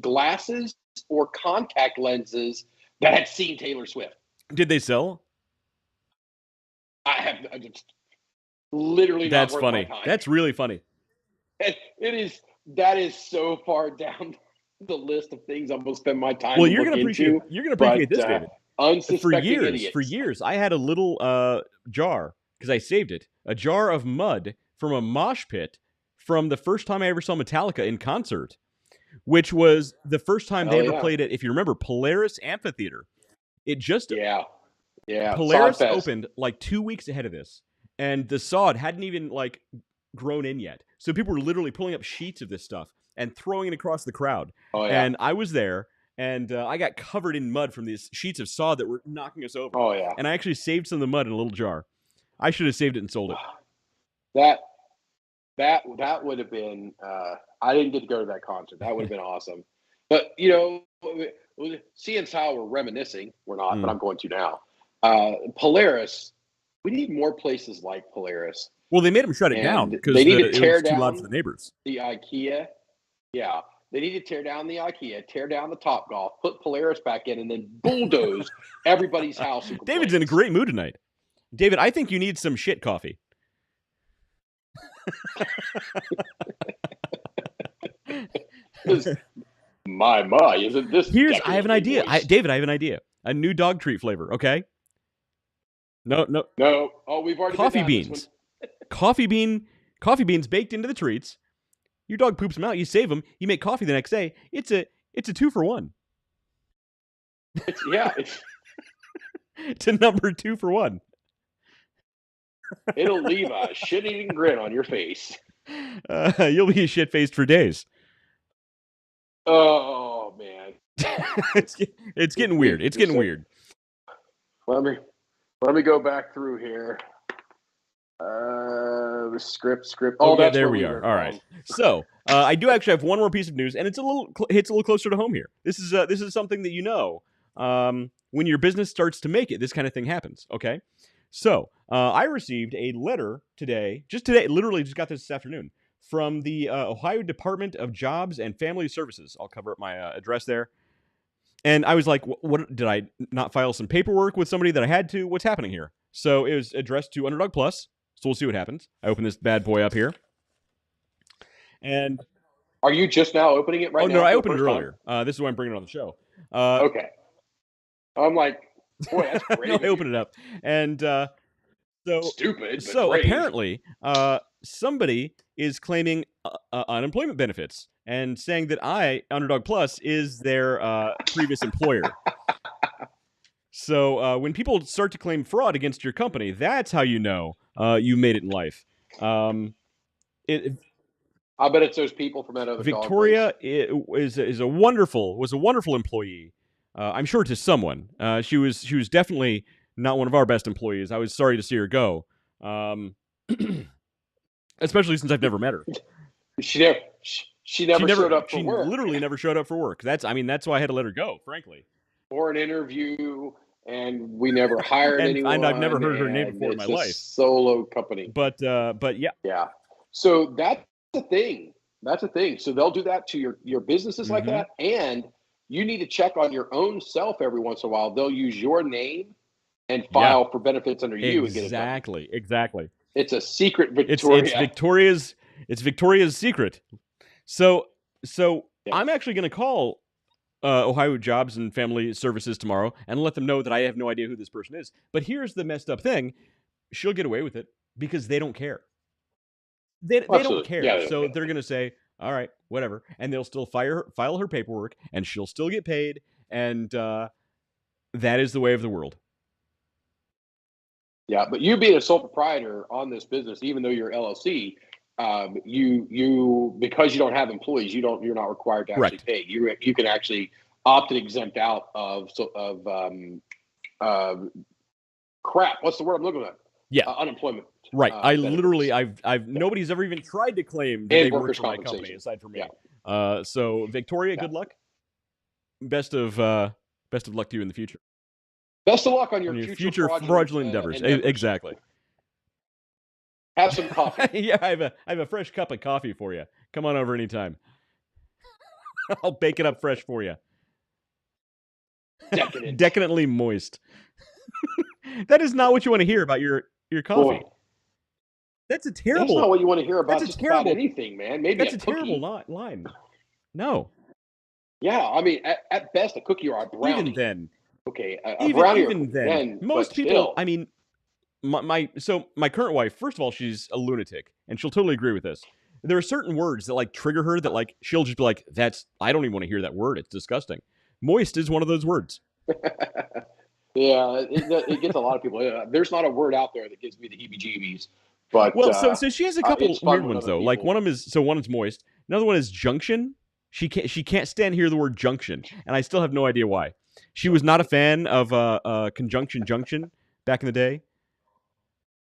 glasses or contact lenses that had seen Taylor Swift. Did they sell? I just literally. That's funny. That's really funny. That is so far down the list of things I'm going to spend my time. Well, you're going to appreciate this, David. Unsuspecting for years, I had a little jar because I saved it. A jar of mud from a mosh pit from the first time I ever saw Metallica in concert, which was the first time they ever played at, if you remember, Polaris Amphitheater. It just Polaris opened like 2 weeks ahead of this, and the sod hadn't even like grown in yet. So people were literally pulling up sheets of this stuff and throwing it across the crowd. And I was there, and I got covered in mud from these sheets of sod that were knocking us over. And I actually saved some of the mud in a little jar. I should have saved it and sold it. That would have been. I didn't get to go to that concert. That would have been awesome. But seeing how we're reminiscing, we're not. But I'm going to now. Polaris. We need more places like Polaris. Well, they made them shut it down because they need to tear down too loud for the neighbors. The IKEA. Yeah, they need to tear down the IKEA, tear down the Topgolf, put Polaris back in, and then bulldoze everybody's house. David's in a great mood tonight. David, I think you need some shit coffee. My, isn't this? I have an idea. David, I have an idea. A new dog treat flavor, okay? No. Oh, we've already coffee beans. Coffee beans baked into the treats. Your dog poops them out. You save them. You make coffee the next day. It's a 2-for-1. It's a number 2-for-1. It'll leave a shit-eating grin on your face. You'll be shit-faced for days. Oh man, it's getting weird. It's getting weird. Let me go back through here. The script. Oh, yeah, there we are. All right. So I do actually have one more piece of news, and hits a little closer to home here. This is something that when your business starts to make it, this kind of thing happens. Okay. So I received a letter today, literally just got this afternoon, from the Ohio Department of Jobs and Family Services. I'll cover up my address there. And I was like, what did I not file some paperwork with somebody that I had to? What's happening here? So it was addressed to Underdog Plus. So we'll see what happens. I open this bad boy up here. And are you just now opening it right now? Oh, no, I opened it earlier. This is why I'm bringing it on the show. Okay. I'm like, boy, that's great. No, I opened it up. And so stupid. But so great. Apparently, somebody is claiming unemployment benefits and saying that Underdog Plus, is their previous employer. So when people start to claim fraud against your company, that's how you know you made it in life. I bet it's those people from that other Victoria was a wonderful employee. I'm sure to someone. She was definitely not one of our best employees. I was sorry to see her go, especially since I've never met her. She never showed up for work. She literally never showed up for work. That's why I had to let her go, frankly. Or an interview, and we never hired anyone. And I've never heard her name before in my life. Solo company. But yeah. Yeah. So that's the thing. That's a thing. So they'll do that to your businesses like that, and you need to check on your own self every once in a while. They'll use your name and file for benefits under you and get it done. Exactly. It's a secret, Victoria. It's Victoria's secret. So I'm actually going to call Ohio Jobs and Family Services tomorrow and let them know that I have no idea who this person is. But here's the messed up thing: she'll get away with it because they don't care. They don't care. Yeah, so they're going to say, all right, whatever. And they'll still file her paperwork, and she'll still get paid. And that is the way of the world. Yeah, but you being a sole proprietor on this business, even though you're LLC, you because you don't have employees, you're not required to actually pay. You can actually opt and exempt out of crap. What's the word I'm looking at? Yeah, unemployment. Right. I literally, I've nobody's ever even tried to claim that they work for my company aside from me. Yeah. So Victoria, good luck. Best of luck to you in the future. Best of luck on your future fraudulent endeavors. Exactly. Have some coffee. Yeah, I have a fresh cup of coffee for you. Come on over anytime. I'll bake it up fresh for you. Decadently moist. That is not what you want to hear about your coffee. Boy. That's not what you want to hear about about anything, man. Maybe that's a terrible line. No. Yeah, I mean, at best, a cookie or a brownie. Even then. Okay, a brownie even then. Most people, still. I mean, my current wife, first of all, she's a lunatic, and she'll totally agree with this. There are certain words that trigger her that she'll just be like, I don't even want to hear that word. It's disgusting. Moist is one of those words. Yeah, it gets a lot of people. There's not a word out there that gives me the heebie-jeebies. But so she has a couple weird ones though. People. One is moist. Another one is junction. She can't stand hear the word junction, and I still have no idea why. She was not a fan of conjunction junction back in the day.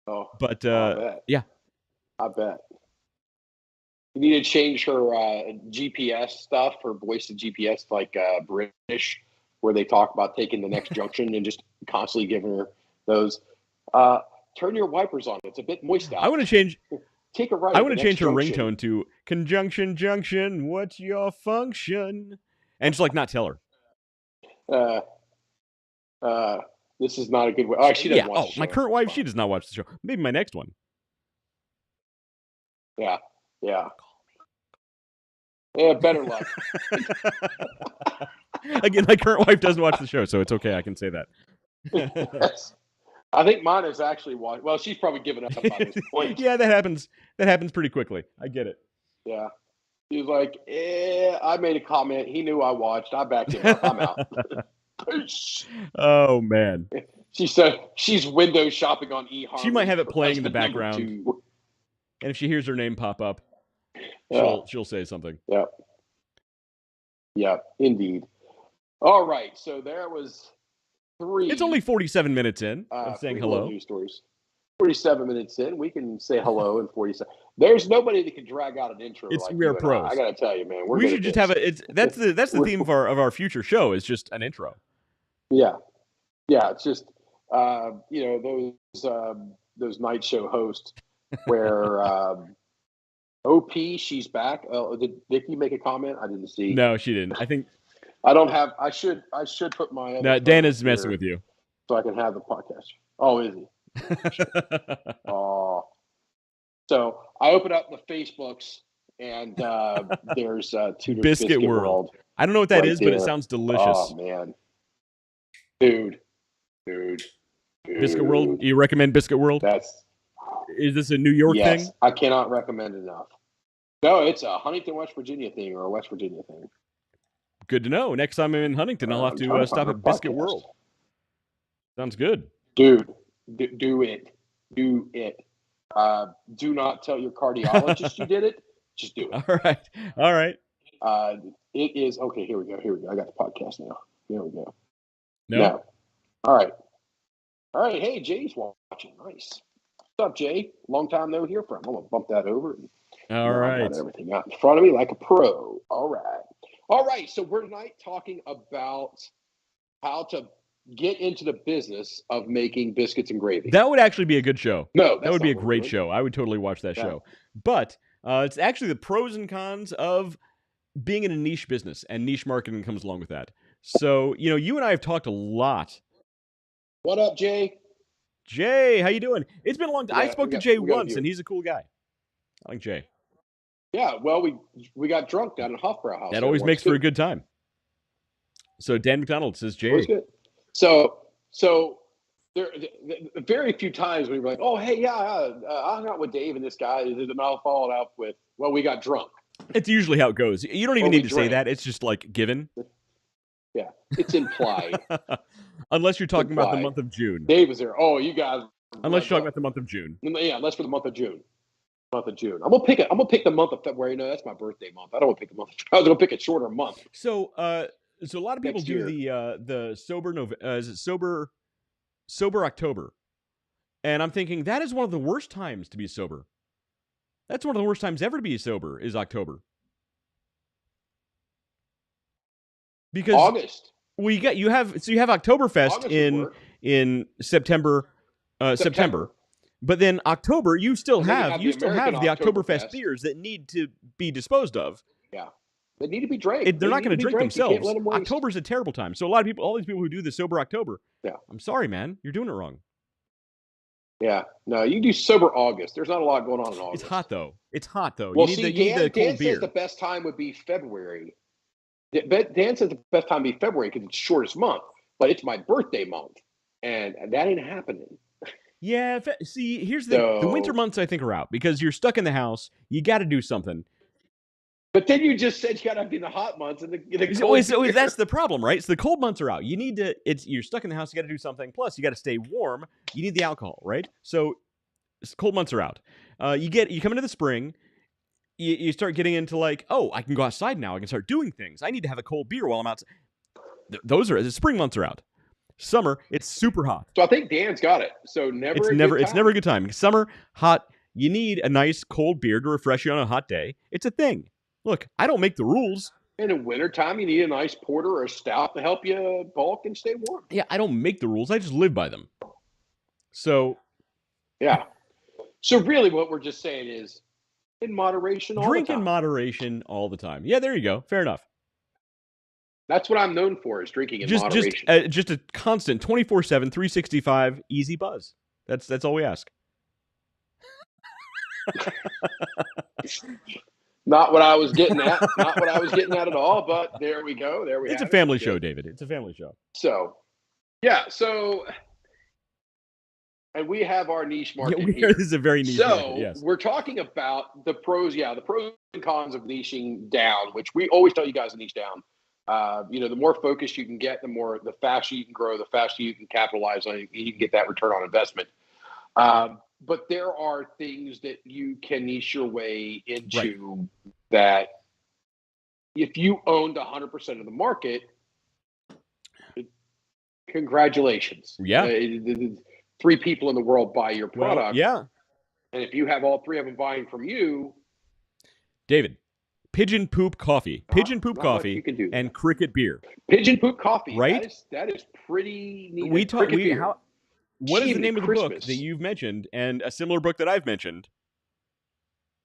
Oh, but yeah, I bet. You need to change her GPS stuff, her voice to GPS British, where they talk about taking the next junction and just constantly giving her those. Turn your wipers on. It's a bit moist out. I want to change. Take a right. I want to change her ringtone to conjunction junction. What's your function? And just not tell her. This is not a good way. Oh, she doesn't watch the show. My current wife, she does not watch the show. Maybe my next one. Yeah. Yeah, better luck. Again, my current wife doesn't watch the show, so it's okay. I can say that. Yes. I think mine is actually watched. Well, she's probably given up by this point. Yeah, that happens. That happens pretty quickly. I get it. Yeah. She's like, I made a comment. He knew I watched. I backed him up. I'm out. Oh, man. She said she's window shopping on eHarmony. She might have it playing in the background. And if she hears her name pop up, she'll say something. Yeah. Yeah, indeed. All right. So there was 3. It's only 47 minutes in of saying hello. News stories. 47 minutes in, we can say hello in 47. There's nobody that can drag out an intro. We're pros. I gotta tell you, man. We should just have that's the theme of our future show is just an intro. Yeah. It's just those night show hosts where OP, she's back. Did Vicky make a comment? I didn't see. No, she didn't. I think I don't have. I should put my. no. Dan is messing with you, so I can have the podcast. Oh, is he? Oh. So I open up the Facebooks and there's Tudor's Biscuit World. I don't know what that is, but it sounds delicious. Oh man, dude. Biscuit World. You recommend Biscuit World? Is this a New York thing? I cannot recommend it enough. No, it's a Huntington, West Virginia thing or a West Virginia thing. Good to know. Next time I'm in Huntington, I'll have to stop at Biscuit World. Sounds good. Dude, do it. Do not tell your cardiologist you did it. Just do it. All right. It is okay. Here we go. I got the podcast now. Here we go. No. All right. Hey, Jay's watching. Nice. What's up, Jay? Long time no hear from. I'm gonna bump that over. All right. I got everything out in front of me like a pro. All right. So we're tonight talking about how to get into the business of making biscuits and gravy. That would actually be a good show. No, that would be a great show. I would totally watch that show. But it's actually the pros and cons of being in a niche business, and niche marketing comes along with that. So, you and I have talked a lot. What up, Jay? Jay, how you doing? It's been a long time. I spoke to Jay once, and he's a cool guy. I like Jay. Yeah, well, we got drunk down at Hofbrau House. That always makes for a good time. So Dan McDonald says Jay. Always good. So there very few times we were like, oh, hey, yeah, I hung out with Dave and this guy, and I'll follow it up with, well, we got drunk. It's usually how it goes. You don't even need to say that. It's just like given. Yeah, it's implied. Unless you're talking about the month of June. Dave was there. Oh, you guys. Unless you're talking about the month of June. Yeah, unless for the month of June. I'm gonna pick the month of February. No, that's my birthday month. I don't want to pick the month. I was gonna pick a shorter month. So a lot of people do the sober October, and I'm thinking that is one of the worst times to be sober. That's one of the worst times ever to be sober is October. Because August. Well, you have Oktoberfest in September. But then October, you still have the Oktoberfest beers that need to be disposed of. Yeah, they need to be drank. They're not going to drink themselves. October's a terrible time. So all these people who do the sober October. Yeah, I'm sorry, man, you're doing it wrong. Yeah, no, you do sober August. There's not a lot going on in August. It's hot though. Well, you need the cold beer. Says the best time would be February. Dan says the best time would be February because it's shortest month, but it's my birthday month, and that ain't happening. Yeah, see, here's the winter months I think are out because you're stuck in the house. You got to do something. But then you just said you got to be in the hot months and the cold. So that's the problem, right? So the cold months are out. You need to. You're stuck in the house. You got to do something. Plus, you got to stay warm. You need the alcohol, right? So cold months are out. You come into the spring. You start getting into like, oh, I can go outside now. I can start doing things. I need to have a cold beer while I'm outside. The spring months are out. Summer, it's super hot. So I think Dan's got it. So it's never a good time. Summer, hot. You need a nice cold beer to refresh you on a hot day. It's a thing. Look, I don't make the rules. And in wintertime, you need a nice porter or a stout to help you bulk and stay warm. Yeah, I don't make the rules. I just live by them. So, yeah. So really what we're just saying is in moderation all the time. Drink in moderation all the time. Yeah, there you go. Fair enough. That's what I'm known for is drinking in moderation. Just a constant 24/7, 365 easy buzz. That's all we ask. Not what I was getting at. Not what I was getting at all, but there we go. It's a family show, David. It's a family show. So, yeah. So, and we have our niche market here. This is a very niche market, yes. We're talking about the pros and cons of niching down, which we always tell you guys to niche down. The more focused you can get, the faster you can grow, the faster you can capitalize on it, you can get that return on investment. But there are things that you can niche your way into that if you owned 100% of the market, congratulations. Yeah. 3 people in the world buy your product. Well, yeah. And if you have all 3 of them buying from you. David, Pigeon Poop Coffee. Pigeon Poop Coffee and Cricket Beer. Pigeon Poop Coffee. Right? That is pretty neat. what is the Gee, name of the book Christmas. that you've mentioned and a similar book that I've mentioned?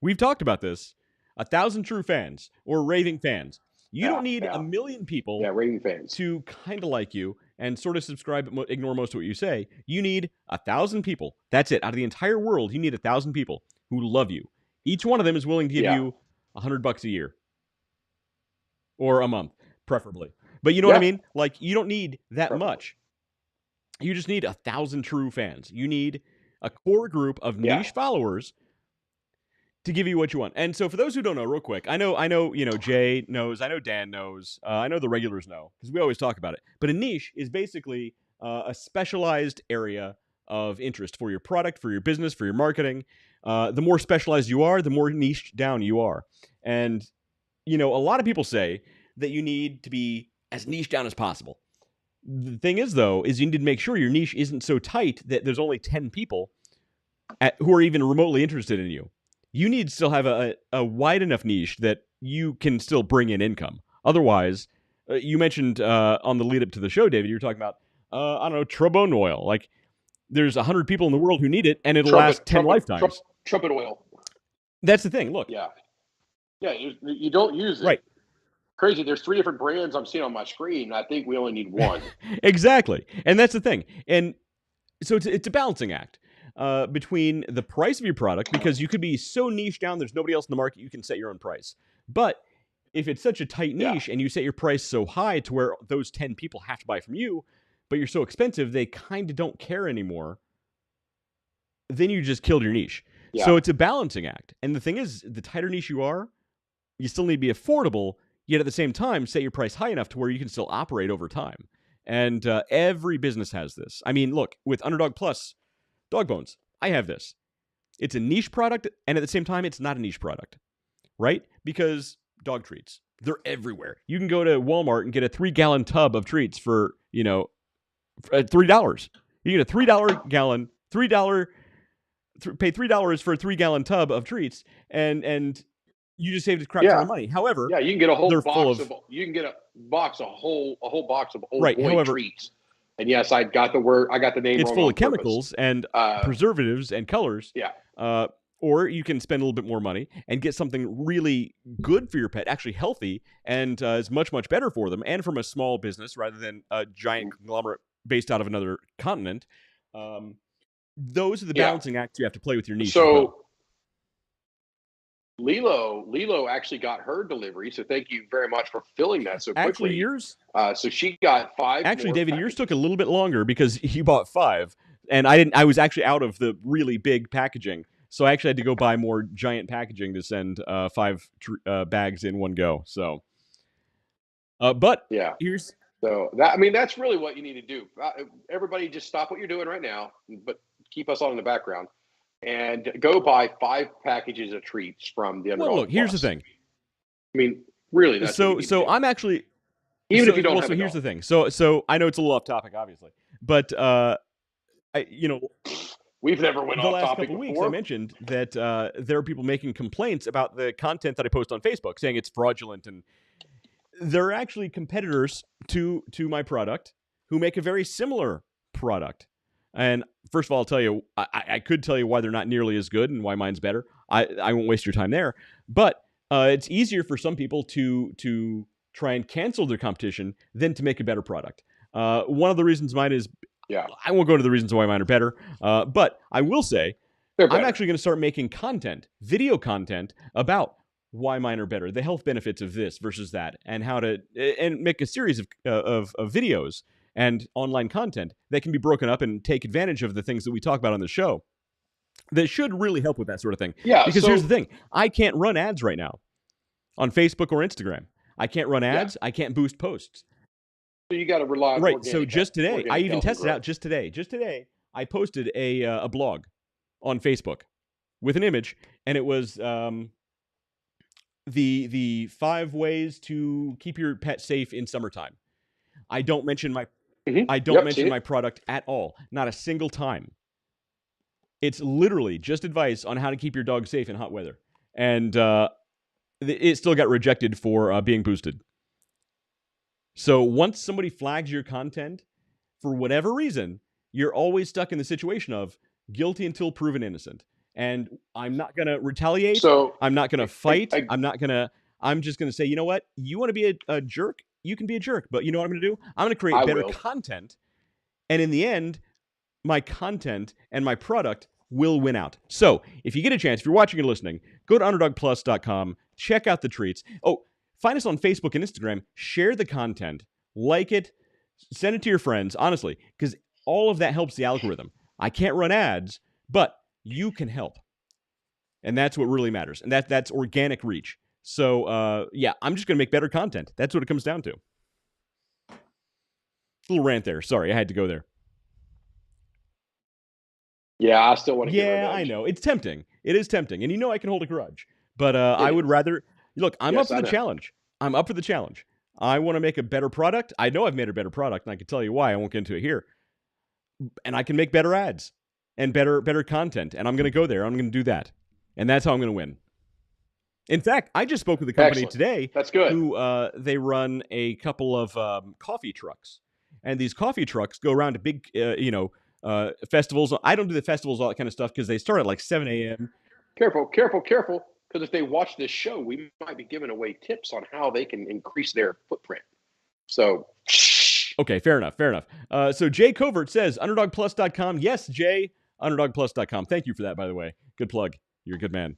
We've talked about this. 1,000 True Fans or Raving Fans. You don't need a million people raving fans to kind of like you and sort of subscribe but ignore most of what you say. You need 1,000 people. That's it. Out of the entire world, you need 1,000 people who love you. Each one of them is willing to give you $100 a year. Or a month, preferably. But you know what I mean? Like, you don't need that much. You just need 1,000 true fans. You need a core group of niche followers to give you what you want. And so for those who don't know, real quick, I know, Jay knows, I know Dan knows, I know the regulars know, because we always talk about it. But a niche is basically a specialized area of interest for your product, for your business, for your marketing. The more specialized you are, the more niche down you are. And, a lot of people say that you need to be as niche down as possible. The thing is, though, is you need to make sure your niche isn't so tight that there's only 10 people who are even remotely interested in you. You need to still have a wide enough niche that you can still bring in income. Otherwise, you mentioned on the lead up to the show, David, you were talking about, I don't know, trombone oil. Like, there's 100 people in the world who need it, and it'll last 10 lifetimes. Trumpet oil. That's the thing. Look. Yeah, you don't use it. Right. Crazy. There's 3 different brands I'm seeing on my screen. I think we only need one. Exactly. And that's the thing. And so it's a balancing act between the price of your product, because you could be so niche down, there's nobody else in the market, you can set your own price. But if it's such a tight niche and you set your price so high to where those 10 people have to buy from you, but you're so expensive, they kind of don't care anymore, then you just killed your niche. Yeah. So it's a balancing act. And the thing is, the tighter niche you are, you still need to be affordable, yet at the same time, set your price high enough to where you can still operate over time. And every business has this. I mean, look, with Underdog Plus, Dog Bones, I have this. It's a niche product, and at the same time, it's not a niche product, right? Because dog treats, they're everywhere. You can go to Walmart and get a 3-gallon tub of treats for, $3. You get a $3 gallon, pay $3 for a 3-gallon tub of treats, and you just saved a crap ton of money. However, you can get a whole box of a whole box of old boy treats. And yes, I got the name. It's full of chemicals and preservatives and colors. Yeah. Or you can spend a little bit more money and get something really good for your pet, actually healthy, and is much, much better for them, and from a small business rather than a giant conglomerate based out of another continent. Those are the balancing acts you have to play with your niche. So Lilo actually got her delivery, so thank you very much for filling that so quickly. Actually, yours. So she got 5. Actually, David, yours took a little bit longer because you bought 5, and I was actually out of the really big packaging, so I actually had to go buy more giant packaging to send 5 bags in one go. So, but here's. So that's really what you need to do. Everybody, just stop what you're doing right now, but keep us on in the background. And go buy 5 packages of treats from the Underdog. Well, look, here's the thing. I mean, really, that's so I'm actually if you don't have. So here's the thing. So I know it's a little off topic, obviously, but we've never went off topic before. The last couple of weeks, I mentioned that there are people making complaints about the content that I post on Facebook, saying it's fraudulent, and there are actually competitors to my product who make a very similar product. And first of all, I'll tell you, I could tell you why they're not nearly as good and why mine's better. I won't waste your time there. But it's easier for some people to try and cancel their competition than to make a better product. One of the reasons mine is, I won't go into the reasons why mine are better, but I will say I'm actually going to start making video content about why mine are better, the health benefits of this versus that, and how to and make a series of videos and online content that can be broken up and take advantage of the things that we talk about on the show that should really help with that sort of thing. Yeah, because here's the thing. I can't run ads right now on Facebook or Instagram. I can't run ads. I can't boost posts. So you got to rely on organic. So just today, I even tested out just today. Just today, I posted a blog on Facebook with an image, and it was the 5 ways to keep your pet safe in summertime. I don't mention my my product at all, not a single time. It's literally just advice on how to keep your dog safe in hot weather, and it still got rejected for being boosted. So once somebody flags your content for whatever reason, you're always stuck in the situation of guilty until proven innocent. And I'm not going to retaliate. So I'm not going to fight. I'm just going to say, you know what? You want to be a jerk? You can be a jerk. But you know what I'm going to do? I'm going to create better content. And in the end, my content and my product will win out. So if you get a chance, if you're watching and listening, go to underdogplus.com, check out the treats. Oh, find us on Facebook and Instagram, share the content, like it, send it to your friends, honestly, because all of that helps the algorithm. I can't run ads, but you can help. And that's what really matters. And that's organic reach. So, yeah, I'm just going to make better content. That's what it comes down to. Little rant there. Sorry, I had to go there. Yeah, I still want to get revenge. Yeah, I know. It's tempting. It is tempting. And you know I can hold a grudge. But I would rather... Look, I'm up for the challenge. I'm up for the challenge. I want to make a better product. I know I've made a better product, and I can tell you why. I won't get into it here. And I can make better ads and better content. And I'm going to go there. I'm going to do that. And that's how I'm going to win. In fact, I just spoke with a company today. That's good. Who they run a couple of coffee trucks. And these coffee trucks go around to big, festivals. I don't do the festivals, all that kind of stuff, because they start at like 7 a.m. Careful. Because if they watch this show, we might be giving away tips on how they can increase their footprint. So... Okay, fair enough. So Jay Covert says, underdogplus.com. Yes, Jay, underdogplus.com. Thank you for that, by the way. Good plug. You're a good man.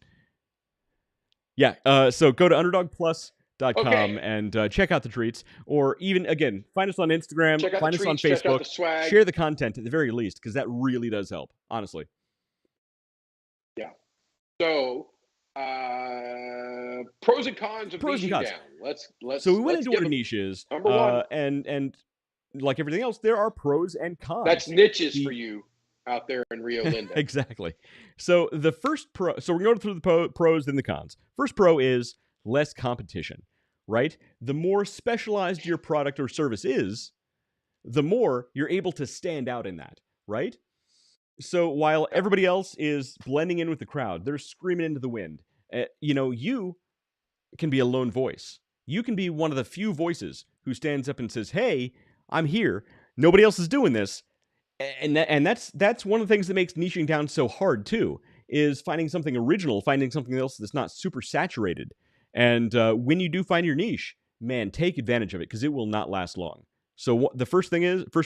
Yeah, so go to underdogplus.com and check out the treats. Or even, again, find us on Instagram, find us on Facebook. Share the content at the very least, because that really does help, honestly. Yeah. So, pros and cons of niching down. Let's. So we went into what a niche is. Number one. And like everything else, there are pros and cons. That's niches for you out there in Rio Linda. Exactly. So the first pro, so we're going through the pros and the cons. First pro is less competition, right? The more specialized your product or service is, the more you're able to stand out in that, right? So while everybody else is blending in with the crowd, they're screaming into the wind. You can be a lone voice. You can be one of the few voices who stands up and says, "Hey, I'm here. Nobody else is doing this." And that's one of the things that makes niching down so hard too, is finding something original, finding something else that's not super saturated. And when you do find your niche, man, take advantage of it, because it will not last long. So the first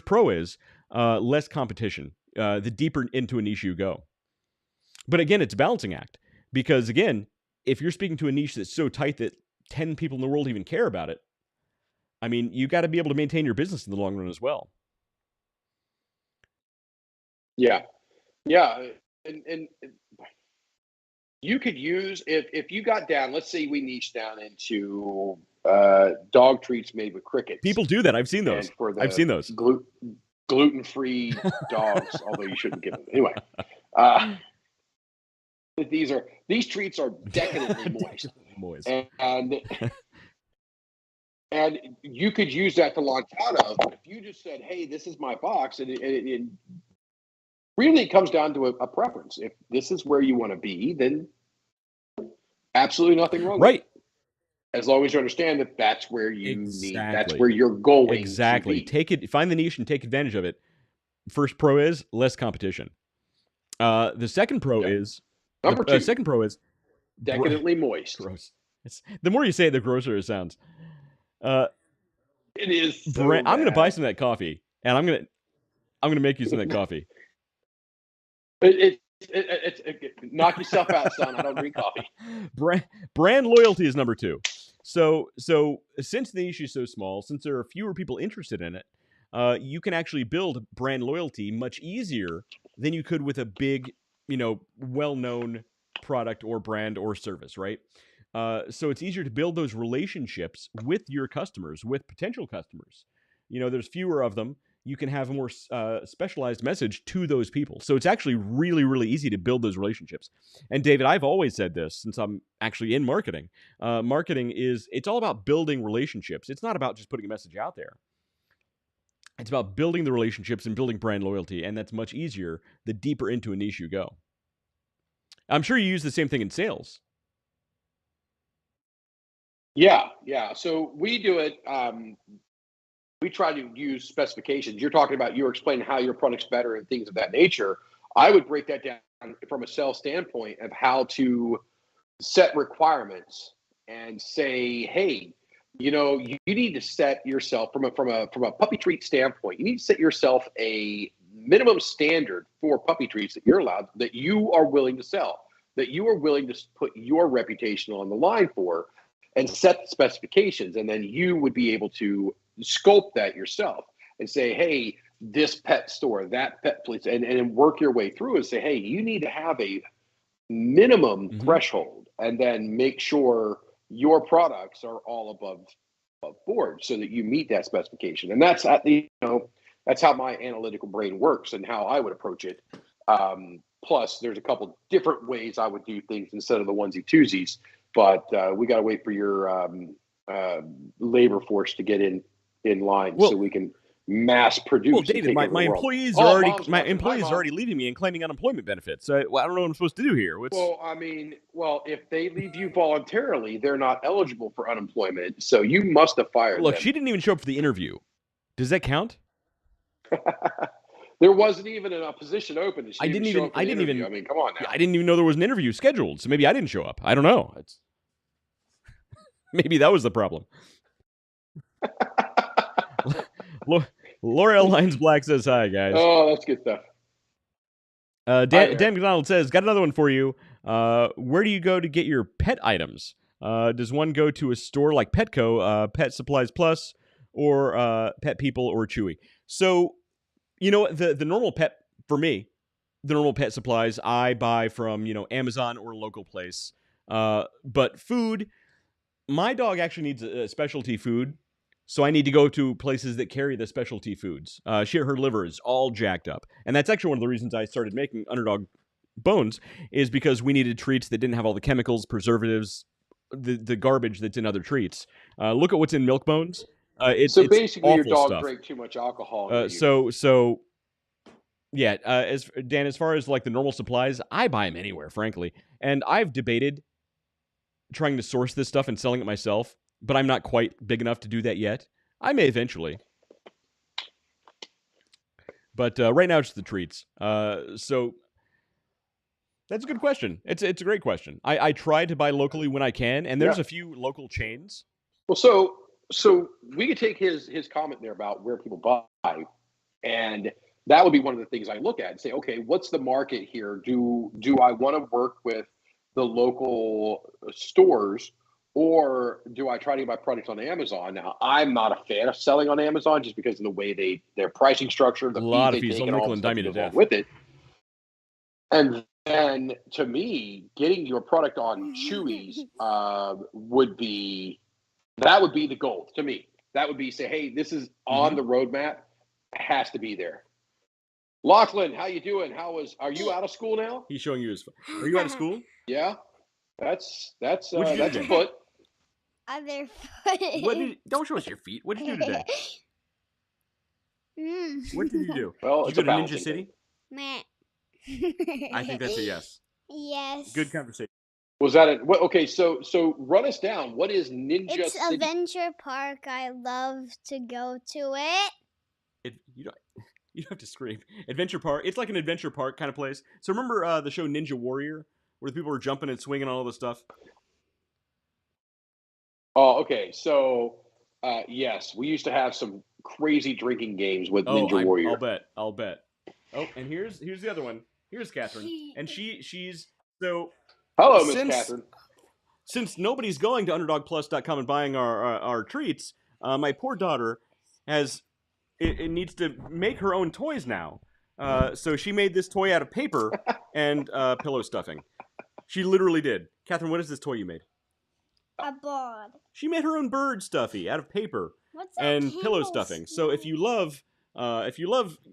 pro is less competition. The deeper into a niche you go. But again, it's a balancing act, because again, if you're speaking to a niche that's so tight that 10 people in the world even care about it, I mean, you got to be able to maintain your business in the long run as well. Yeah. And you could use, if you got down, let's say we niche down into dog treats made with crickets. People do that. I've seen those. I've seen those. Gluten-free dogs, although you shouldn't give them. Anyway, these treats are decadently moist. And you could use that to launch out of. But if you just said, "Hey, this is my box," and it really comes down to a preference. If this is where you want to be, then absolutely nothing wrong with it. As long as you understand that that's where you need, that's where you're going. Exactly. Find the niche and take advantage of it. First pro is less competition. The second pro is number two. Second pro is decadently moist. Gross. The more you say it, the grosser it sounds. It is. So I'm going to buy some of that coffee, and I'm going to make you some of that coffee. Knock yourself out, son. I don't drink coffee. Brand loyalty is number two. So since the niche is so small, since there are fewer people interested in it, you can actually build brand loyalty much easier than you could with a big, well-known product or brand or service, right? So it's easier to build those relationships with your customers, with potential customers. There's fewer of them. You can have a more specialized message to those people. So it's actually really, really easy to build those relationships. And David, I've always said this since I'm actually in marketing. Marketing it's all about building relationships. It's not about just putting a message out there. It's about building the relationships and building brand loyalty. And that's much easier the deeper into a niche you go. I'm sure you use the same thing in sales. Yeah. So we do it. we try to use specifications. You're talking about, you're explaining how your product's better and things of that nature. I would break that down from a sales standpoint of how to set requirements and say, hey, you know, you need to set yourself from a puppy treat standpoint. You need to set yourself a minimum standard for puppy treats that you're allowed, that you are willing to sell, that you are willing to put your reputation on the line for, and set the specifications. And then you would be able to sculpt that yourself and say, hey, this pet store, that pet place, and work your way through and say, hey, you need to have a minimum threshold, and then make sure your products are all above board so that you meet that specification. And that's that's how my analytical brain works and how I would approach it. Plus, there's a couple different ways I would do things instead of the onesie twosies. But we got to wait for your labor force to get in line so we can mass produce. Well, David, my employees are already leaving me and claiming unemployment benefits. I don't know what I'm supposed to do here. Well, if they leave you voluntarily, they're not eligible for unemployment. So you must have fired them. Look, she didn't even show up for the interview. Does that count? There wasn't even a position open. I didn't even. I mean, come on now. I didn't even know there was an interview scheduled. So maybe I didn't show up. I don't know. Maybe that was the problem. L'Oreal Lines Black says hi, guys. Oh, that's good stuff. Dan McDonald says, got another one for you. Where do you go to get your pet items? Does one go to a store like Petco, Pet Supplies Plus, or Pet People, or Chewy? So, you know, the normal pet, for me, the normal pet supplies I buy from, Amazon or a local place. But food, my dog actually needs a specialty food. So I need to go to places that carry the specialty foods. Her liver is all jacked up. And that's actually one of the reasons I started making Underdog Bones, is because we needed treats that didn't have all the chemicals, preservatives, the garbage that's in other treats. Look at what's in Milk Bones. It's basically awful your dog stuff. drank too much alcohol. Yeah, as far as like the normal supplies, I buy them anywhere, frankly. And I've debated trying to source this stuff and selling it myself, but I'm not quite big enough to do that yet. I may eventually. But right now, it's the treats. So that's a good question. It's a great question. I try to buy locally when I can, and there's a few local chains. Well, so we could take his comment there about where people buy, and that would be one of the things I look at and say, okay, what's the market here? Do I want to work with the local stores, or do I try to get my products on Amazon? Now, I'm not a fan of selling on Amazon just because of the way their pricing structure, the a lot of fees, they'll nickel and dime you to death with it. And then, to me, getting your product on Chewy's would be the goal to me. That would be say, hey, this is on the roadmap. It has to be there. Lachlan, how you doing? Are you out of school now? He's showing you his. Are you out of school? Yeah, that's your foot. Other foot. Don't show us your feet. What did you do today? What did you do? Well, did you go to Ninja City? Meh. I think that's a yes. Yes. Good conversation. Was that it? Okay, so run us down. What is Ninja City? It's a venture park. I love to go to it. You don't have to scream. Adventure park. It's like an adventure park kind of place. So remember the show Ninja Warrior, where the people were jumping and swinging on all this stuff? Oh, okay. So, yes, we used to have some crazy drinking games with Ninja Warrior. I'll bet. Oh, and here's the other one. Here's Catherine, and she's so. Hello, Miss Catherine. Since nobody's going to UnderdogPlus.com and buying our treats, my poor daughter it needs to make her own toys now. So she made this toy out of paper and pillow stuffing. She literally did. Catherine, what is this toy you made? A bird. She made her own bird stuffy out of paper and pillow stuffing. So if you love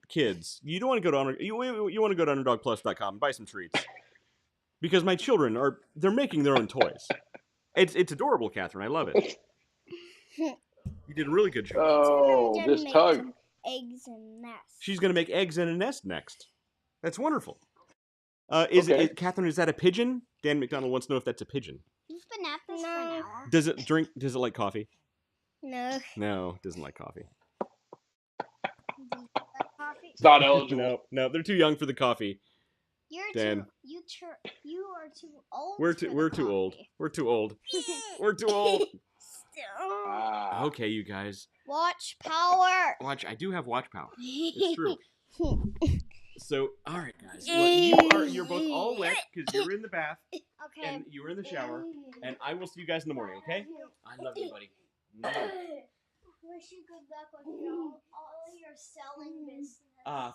kids, you don't want to go to you want to go to UnderdogPlus.com and buy some treats, because my children they're making their own toys. It's adorable, Catherine. I love it. You did a really good job. Oh, this tongue. Eggs and nests. She's gonna make eggs in a nest next. That's wonderful. Catherine? Is that a pigeon? Dan McDonald wants to know if that's a pigeon. You've been at this for an hour. Does it like coffee? No. No, it doesn't like coffee. It's not eligible. No, they're too young for the coffee. You Dan. are too old. We're too old. We're too old. We're too old. Okay, you guys. Watch power. Watch. I do have watch power. It's true. So, all right, guys. Well, you're both all wet because you're in the bath Okay. and you were in the shower. And I will see you guys in the morning. Okay? I love you, buddy. Wish you good luck with all your selling business.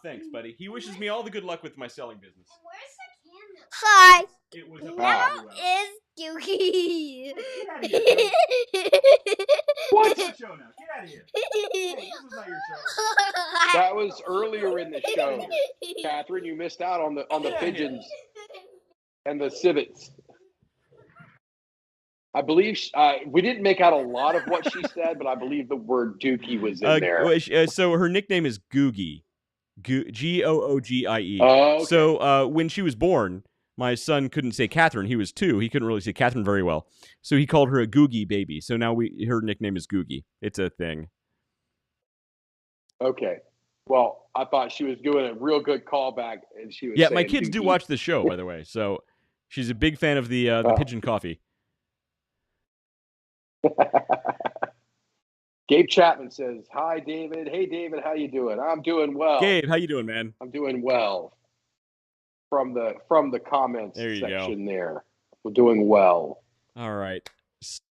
Thanks, buddy. He wishes me all the good luck with my selling business. And where's the camera? Hi. It was a Now is Dookie. Get out of here. What's your show now? Get out of here. Hey, this is not your show. That was earlier in the show, Catherine. You missed out on the pigeons and the civets. I believe we didn't make out a lot of what she said, but I believe the word Dookie was in there. So her nickname is Googie. Googie. Oh, okay. So when she was born, my son couldn't say Catherine. He was 2. He couldn't really say Catherine very well. So he called her a Googie baby. So now her nickname is Googie. It's a thing. Okay. Well, I thought she was doing a real good callback, and she was. Yeah, my kids do watch the show, by the way. So she's a big fan of the pigeon coffee. Gabe Chapman says, "Hi, David. Hey, David. How you doing? I'm doing well. Gabe, how you doing, man? I'm doing well." From the comments section go. there, we're doing well. All right.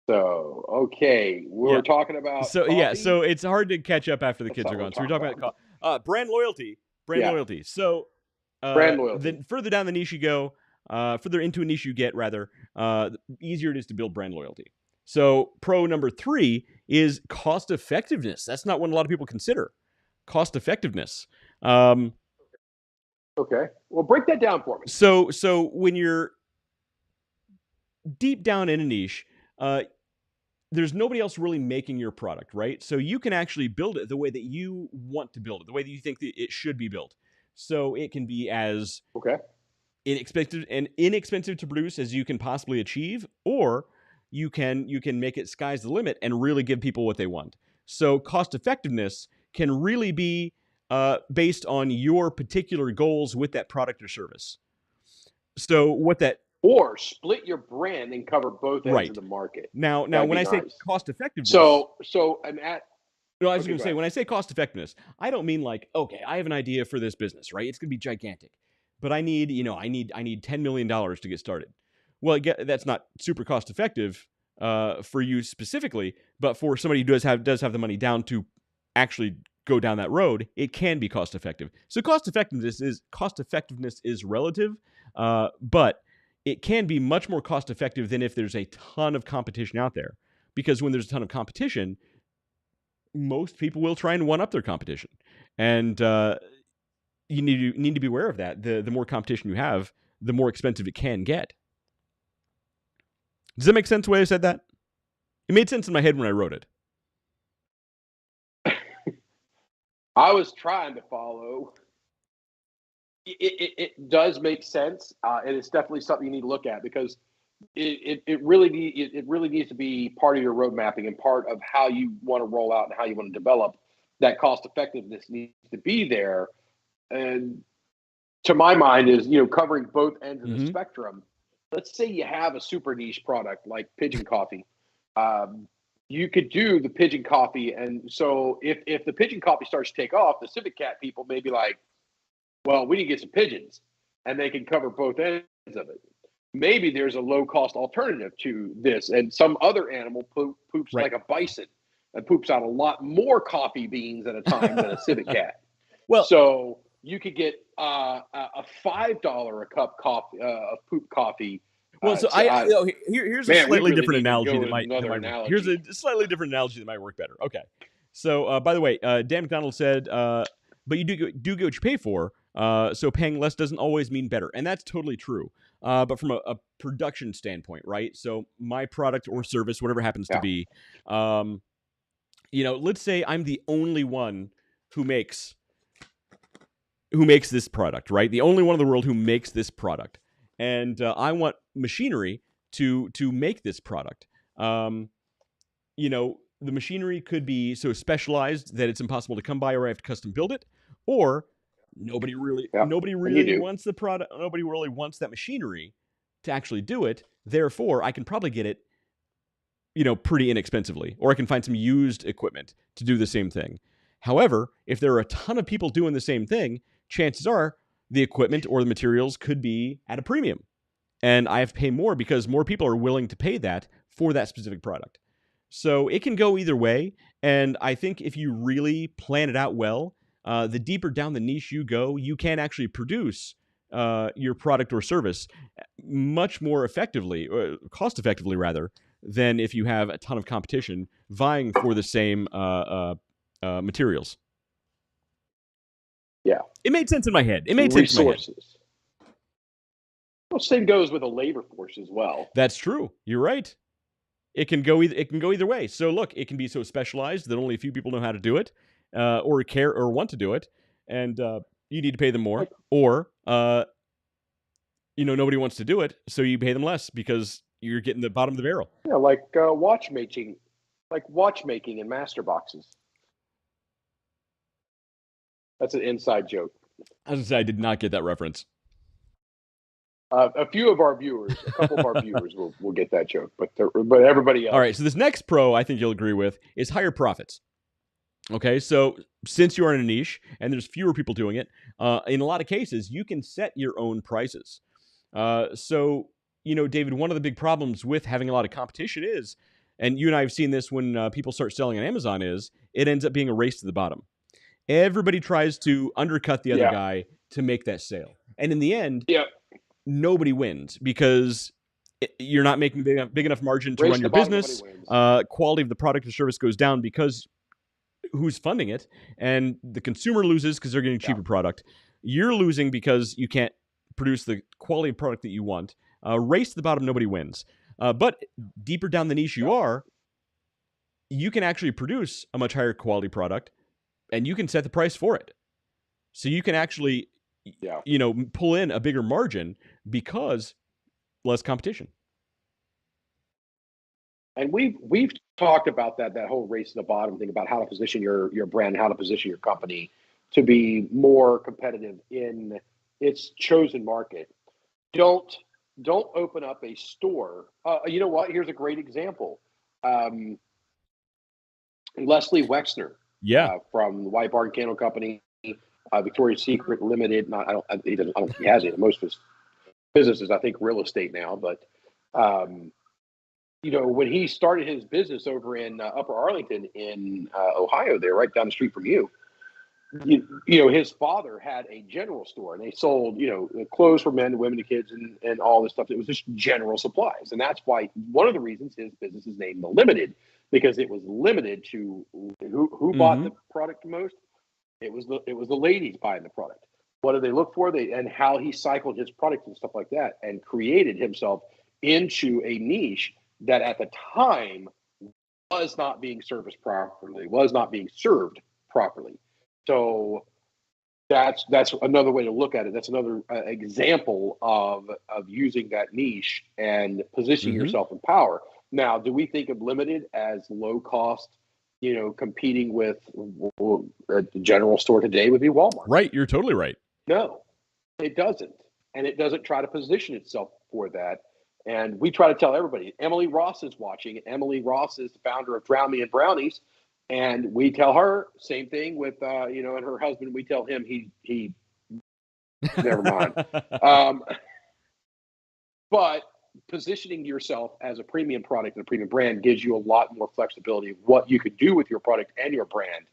So okay, we're talking about coffee? So it's hard to catch up after the kids are gone. So we're talking about brand loyalty. Loyalty. So brand loyalty. The further down the niche you go, further into a niche you get, rather, the easier it is to build brand loyalty. So pro number 3 is cost effectiveness. That's not what a lot of people consider. Cost effectiveness. Okay. Well, break that down for me. So when you're deep down in a niche, there's nobody else really making your product, right? So you can actually build it the way that you want to build it, the way that you think that it should be built. So it can be as inexpensive to produce as you can possibly achieve, or you can make it sky's the limit and really give people what they want. So cost effectiveness can really be based on your particular goals with that product or service. So or split your brand and cover both ends of the market. Now when I say cost effectiveness, so I'm at. No, I was going to say, when I say cost effectiveness, I don't mean like, okay, I have an idea for this business, right? It's going to be gigantic, but I need $10 million to get started. Well, that's not super cost effective for you specifically, but for somebody who does have the money down to actually go down that road, it can be cost effective. So cost effectiveness is relative, but it can be much more cost effective than if there's a ton of competition out there. Because when there's a ton of competition, most people will try and one up their competition, and you need to be aware of that. The more competition you have, the more expensive it can get. Does that make sense the way I said that? It made sense in my head when I wrote it. I was trying to follow. It does make sense, and it's definitely something you need to look at, because it really needs to be part of your road mapping and part of how you want to roll out and how you want to develop. That cost effectiveness needs to be there, and to my mind is covering both ends of the spectrum. Let's say you have a super niche product like pigeon coffee. You could do the pigeon coffee, and so if the pigeon coffee starts to take off, the Civet Cat people may be like, well, we need to get some pigeons, and they can cover both ends of it. Maybe there's a low-cost alternative to this, and some other animal poops like a bison and poops out a lot more coffee beans at a time than a Civet Cat. Well, so you could get a $5 a cup coffee of poop coffee. Well, so here's a slightly different analogy that might here's a slightly different analogy that might work better. Okay, so by the way, Dan McDonald said, but you do get what you pay for. So paying less doesn't always mean better, and that's totally true. But from a production standpoint, right? So my product or service, whatever happens to be, let's say I'm the only one who makes this product, right? The only one in the world who makes this product. And I want machinery to make this product. The machinery could be so specialized that it's impossible to come by, or I have to custom build it. Or Nobody really do. wants the product. Nobody really wants that machinery to actually do it. Therefore, I can probably get it, pretty inexpensively, or I can find some used equipment to do the same thing. However, if there are a ton of people doing the same thing, chances are the equipment or the materials could be at a premium. And I have to pay more because more people are willing to pay that for that specific product. So it can go either way. And I think if you really plan it out well, the deeper down the niche you go, you can actually produce your product or service much more effectively, or cost effectively rather, than if you have a ton of competition vying for the same materials. Yeah. It made sense in my head. Resources. Well, same goes with a labor force as well. That's true. You're right. It can go either way. So look, it can be so specialized that only a few people know how to do it, or care or want to do it, and you need to pay them more, or nobody wants to do it, so you pay them less because you're getting the bottom of the barrel. Yeah, like watchmaking and master boxes. That's an inside joke. As I said, I did not get that reference. A couple of our viewers will get that joke, but everybody else. All right, so this next pro I think you'll agree with is higher profits. Okay, so since you are in a niche and there's fewer people doing it, in a lot of cases, you can set your own prices. So, David, one of the big problems with having a lot of competition is, and you and I have seen this when people start selling on Amazon, is it ends up being a race to the bottom. Everybody tries to undercut the other guy to make that sale. And in the end, nobody wins because you're not making big enough margin to run your business. Quality of the product or service goes down because who's funding it, and the consumer loses because they're getting a cheaper product. You're losing because you can't produce the quality of product that you want. Race to the bottom, nobody wins. But deeper down the niche you are, you can actually produce a much higher quality product, and you can set the price for it. So you can actually, pull in a bigger margin because less competition. And we've talked about that whole race to the bottom thing, about how to position your brand, how to position your company to be more competitive in its chosen market. Don't open up a store. You know what? Here's a great example. Leslie Wexner, from the White Barn Candle Company, Victoria's Secret Limited. I don't think he has it. Most of his business is, I think, real estate now. But when he started his business over in Upper Arlington in Ohio, there, right down the street from you, his father had a general store, and they sold, clothes for men, women, and kids, and all this stuff. It was just general supplies, and that's why one of the reasons his business is named The Limited, because it was limited to who bought the product the most. It was the ladies buying the product. What did they look for? And how he cycled his product and stuff like that, and created himself into a niche that at the time was not being serviced properly, was not being served properly. So that's another way to look at it. That's another example of using that niche and positioning yourself in power. Now, do we think of Limited as low cost, competing with a general store today would be Walmart? Right. You're totally right. No, it doesn't. And it doesn't try to position itself for that. And we try to tell everybody. Emily Ross is watching. Emily Ross is the founder of Drown Me in Brownies. And we tell her same thing with, and her husband, we tell him he never mind. But positioning yourself as a premium product and a premium brand gives you a lot more flexibility of what you could do with your product and your brand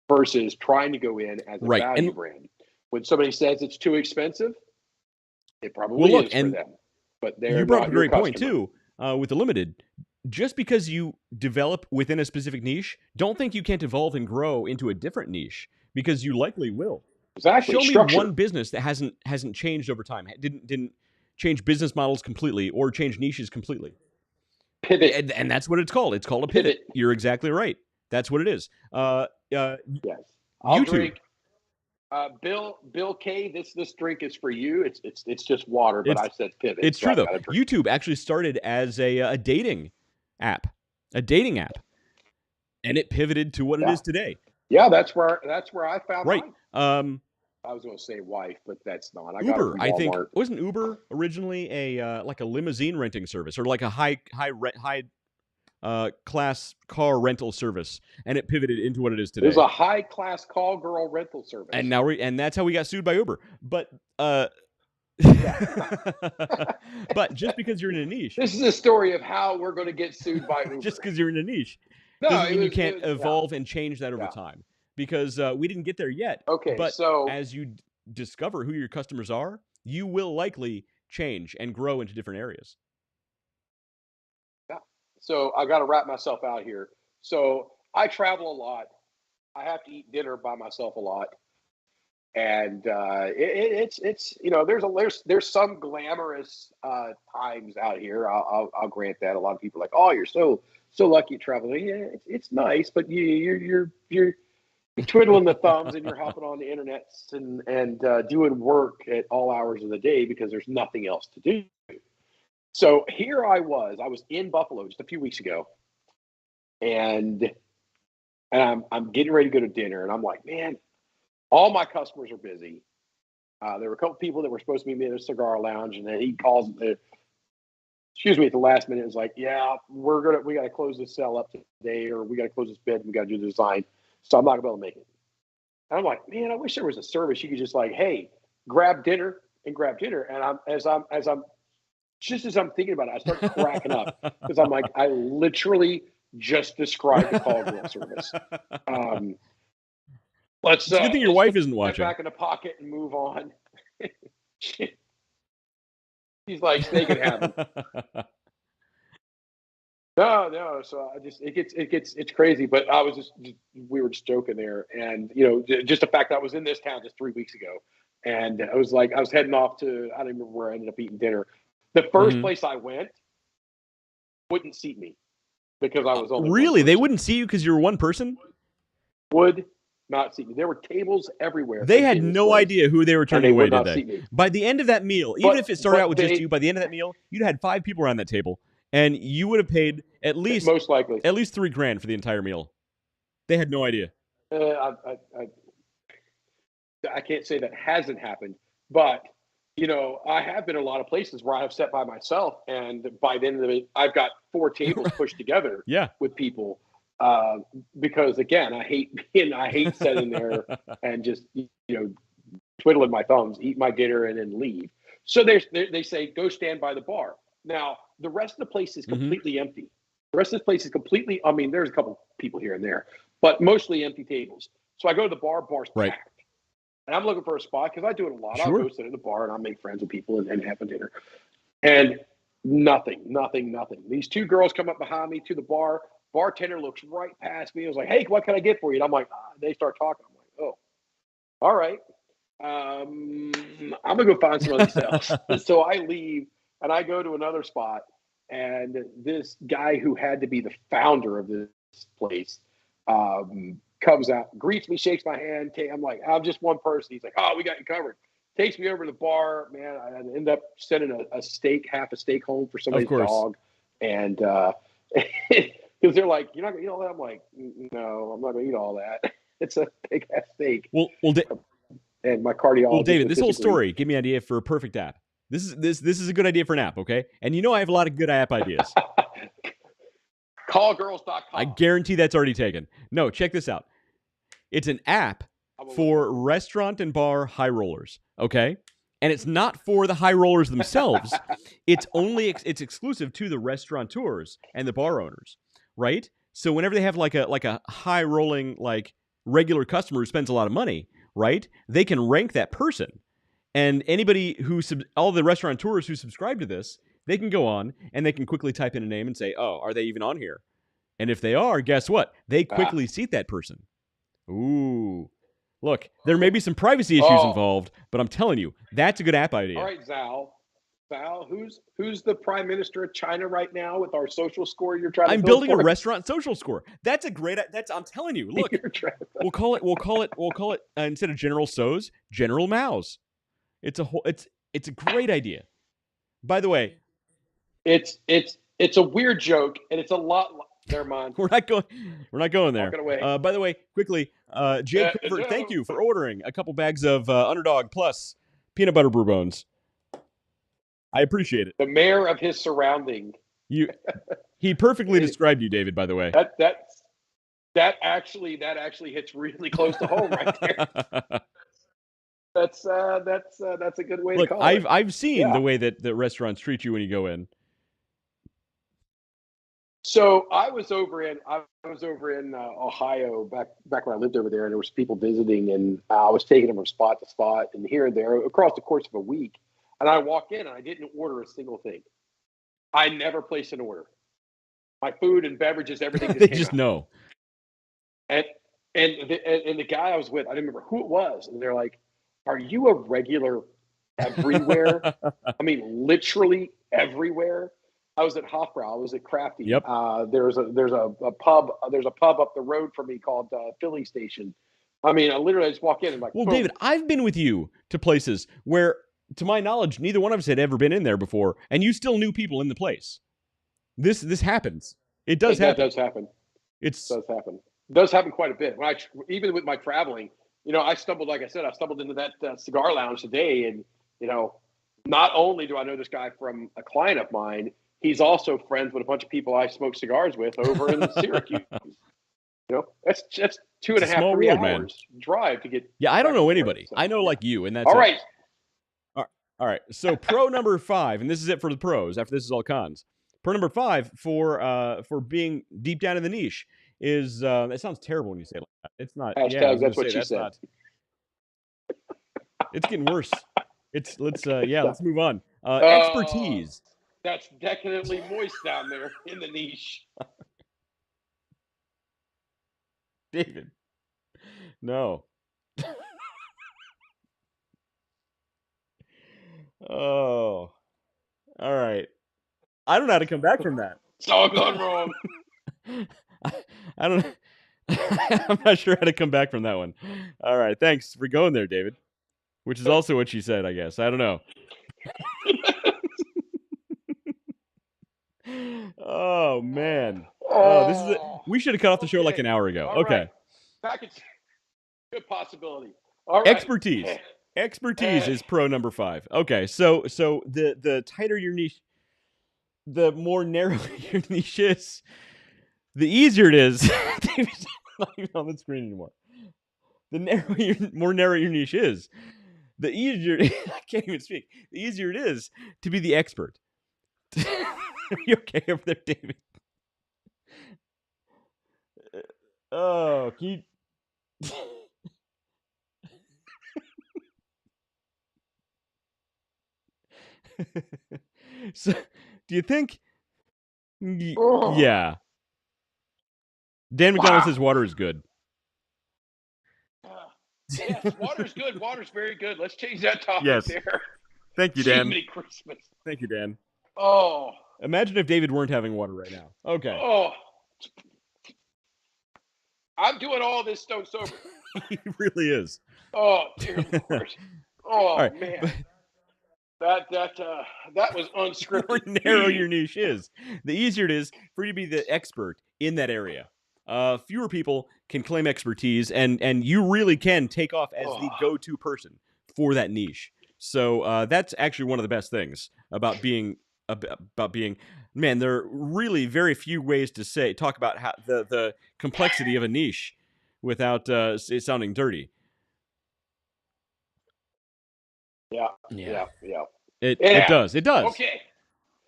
versus trying to go in as a value brand. When somebody says it's too expensive, it probably is for them. But you brought up a great point too with the Limited. Just because you develop within a specific niche, don't think you can't evolve and grow into a different niche, because you likely will. Exactly. Show me one business that hasn't changed over time, didn't change business models completely or change niches completely. Pivot. And that's what it's called. It's called a pivot. You're exactly right. That's what it is. Yes. I'll drink. Bill K, this drink is for you. It's just water, but I said pivot. It's true though. YouTube actually started as a dating app, and it pivoted to what it is today. Yeah, that's where I found right. mine. I was going to say wife, but that's not. I got it Uber, from I think, Walmart. wasn't Uber originally a like a limousine renting service or like a high class car rental service, and it pivoted into what it is It today. was a high class call girl rental service, And now that's how we got sued by Uber. But but just because you're in a niche, this is a story of how we're going to get sued by Uber. just because you're in a niche, No, doesn't it mean you was- can't it was- evolve and change that over Yeah. time. Because we didn't get there yet. Okay, but so as you discover who your customers are, you will likely change and grow into different areas. So I got to wrap myself out here. So I travel a lot. I have to eat dinner by myself a lot, and it's you know there's some glamorous times out here. I'll grant that. A lot of people are like, oh, you're so lucky traveling. Yeah, it's nice, but you're twiddling the thumbs and you're hopping on the internet and doing work at all hours of the day because there's nothing else to do. So here I was in Buffalo just a few weeks ago, and I'm getting ready to go to dinner, and I'm like, man, all my customers are busy. There were a couple people that were supposed to meet me at a cigar lounge, and then he calls excuse me, at the last minute. It's like, yeah, we got to close this cell up today, or we got to close this bid, and we got to do the design, so I'm not gonna be able to make it. And I'm like, man, I wish there was a service you could just like, hey, grab dinner, and as I'm thinking about it, I start cracking up because I'm like, I literally just described the call girl service. It's a good thing your wife isn't get watching. back in the pocket and move on. She's like, snake in heaven. No. So it's crazy. But we were just joking there, and just the fact that I was in this town just 3 weeks ago, and I was heading off to, I don't remember where I ended up eating dinner. The first place I went wouldn't seat me because I was only really. They wouldn't see you because you were one person. Would not seat me. There were tables everywhere. They had no idea who they were turning away, did they? By the end of that meal, even if it started out with just you, by the end of that meal, you'd had 5 people around that table, and you would have paid at least most likely at least $3,000 for the entire meal. They had no idea. I can't say that hasn't happened, but I have been in a lot of places where I have sat by myself, and by the end of it, I've got 4 tables pushed together with people. Because again, I hate sitting there and just twiddling my thumbs, eat my dinner, and then leave. So they say go stand by the bar. Now the rest of the place is completely empty. The rest of the place is completely. I mean, there's a couple people here and there, but mostly empty tables. So I go to the bar's packed, and I'm looking for a spot because I do it a lot. I'll go sit at the bar and I'll make friends with people and have a dinner, and nothing. These 2 girls come up behind me to the bar. Bartender looks right past me. I was like, hey, what can I get for you? And I'm like, they start talking. I'm like, oh, all right. I'm going to go find somebody else. So I leave and I go to another spot. And this guy who had to be the founder of this place comes out, greets me, shakes my hand. I'm like, I'm just one person. He's like, oh, we got you covered. Takes me over to the bar. Man, I end up sending half a steak home for somebody's dog. And because they're like, you're not going to eat all that? I'm like, no, I'm not going to eat all that. It's a big ass steak. And my cardiologist. Well, David, this whole story gave me an idea for a perfect app. This is a good idea for an app, okay? And I have a lot of good app ideas. Callgirls.com. I guarantee that's already taken. No, check this out. It's an app for restaurant and bar high rollers, okay? And it's not for the high rollers themselves. It's exclusive to the restaurateurs and the bar owners, right? So whenever they have like a high rolling regular customer who spends a lot of money, right? They can rank that person. And anybody all the restaurateurs who subscribe to this, they can go on and they can quickly type in a name and say, oh, are they even on here? And if they are, guess what? They quickly seat that person. Ooh. Look, there may be some privacy issues involved, but I'm telling you, that's a good app idea. All right, Zal, who's the prime minister of China right now with our social score you're trying to build? I'm building a restaurant social score. That's a great. I'm telling you. Look, we'll call it instead of General So's, General Mao's. It's a great idea. By the way, it's a weird joke, and it's a lot. Never mind. We're not going there. Walking away. By the way, quickly, Jay Covert, No. thank you for ordering a couple bags of Underdog Plus peanut butter brew bones. I appreciate it. The mayor of his surrounding. He perfectly described you, David. By the way, that actually hits really close to home right there. That's a good way to call it. I've seen the way that the restaurants treat you when you go in. So I was over in Ohio back when I lived over there, and there was people visiting, and I was taking them from spot to spot and here and there across the course of a week. And I walk in, and I didn't order a single thing. I never placed an order. My food and beverages, everything. They just know. And the guy I was with, I didn't remember who it was, and they're like, "Are you a regular everywhere?" I mean, literally everywhere. I was at Hofbrau. I was at Crafty. Yep. There's a pub. There's a pub up the road from me called Philly Station. I mean, I literally just walk in and like. Well, boom. David, I've been with you to places where, to my knowledge, neither one of us had ever been in there before, and you still knew people in the place. This happens. It does happen. That does happen. It does happen. It does happen quite a bit. Even with my traveling, I stumbled into that cigar lounge today, and not only do I know this guy from a client of mine, he's also friends with a bunch of people I smoke cigars with over in Syracuse. That's 2.5 3 hours drive to get. Yeah, I don't know anybody. I know like you, and that's all right. All right. So pro number 5, and this is it for the pros. After this is all cons. Pro number 5 for being deep down in the niche is it sounds terrible when you say it like that. It's not. Hashtag that's what she said. It's getting worse. Let's move on. Expertise. That's decadently moist down there in the niche. David. No. Oh. All right. I don't know how to come back from that. It's all gone wrong. I don't. I'm not sure how to come back from that one. All right. Thanks for going there, David. Which is also what she said, I guess. I don't know. Oh man. Oh, this is it. We should have cut off the show like an hour ago. All okay. Right. Good possibility. All right. Expertise is pro number 5. Okay, so the tighter your niche, the more narrow your niche is, the easier it is. David's not even on the screen anymore. The more narrow your niche is, the easier I can't even speak. The easier it is to be the expert. Are you okay over there, David? Oh, can you... So, do you think? Yeah. Dan McDonald says water is good. Yes, water's good. Water's very good. Let's change that topic there. Thank you, Dan. Jiminy Christmas. Thank you, Dan. Oh. Imagine if David weren't having water right now. Okay. Oh. I'm doing all this stone sober. He really is. Oh, dear Lord. Oh, right, man. That was unscripted. The more narrow your niche is, the easier it is for you to be the expert in that area. Fewer people can claim expertise, and you really can take off as the go-to person for that niche. So that's actually one of the best things about being. Man, there are really very few ways to talk about how the complexity of a niche without it sounding dirty. Yeah. It does. Okay.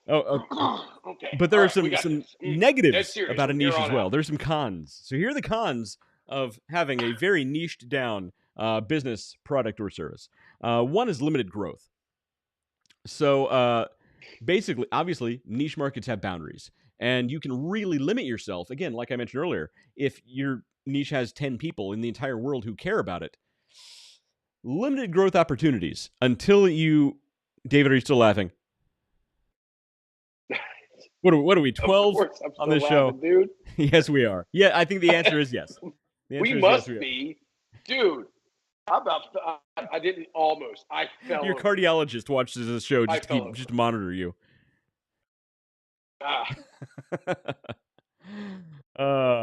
Okay. But there are some negatives about a niche as well. There's some cons. So here are the cons of having a very niched down business, product, or service. One is limited growth. So basically, obviously, niche markets have boundaries. And you can really limit yourself, again, like I mentioned earlier, if your niche has 10 people in the entire world who care about it. Limited growth opportunities until you... David, are you still laughing? What are we, 12 on this show? Dude. Yes, we are. Yeah, I think the answer is yes. We must be. Dude, I didn't almost. I fell. Your cardiologist watches this show just to monitor you.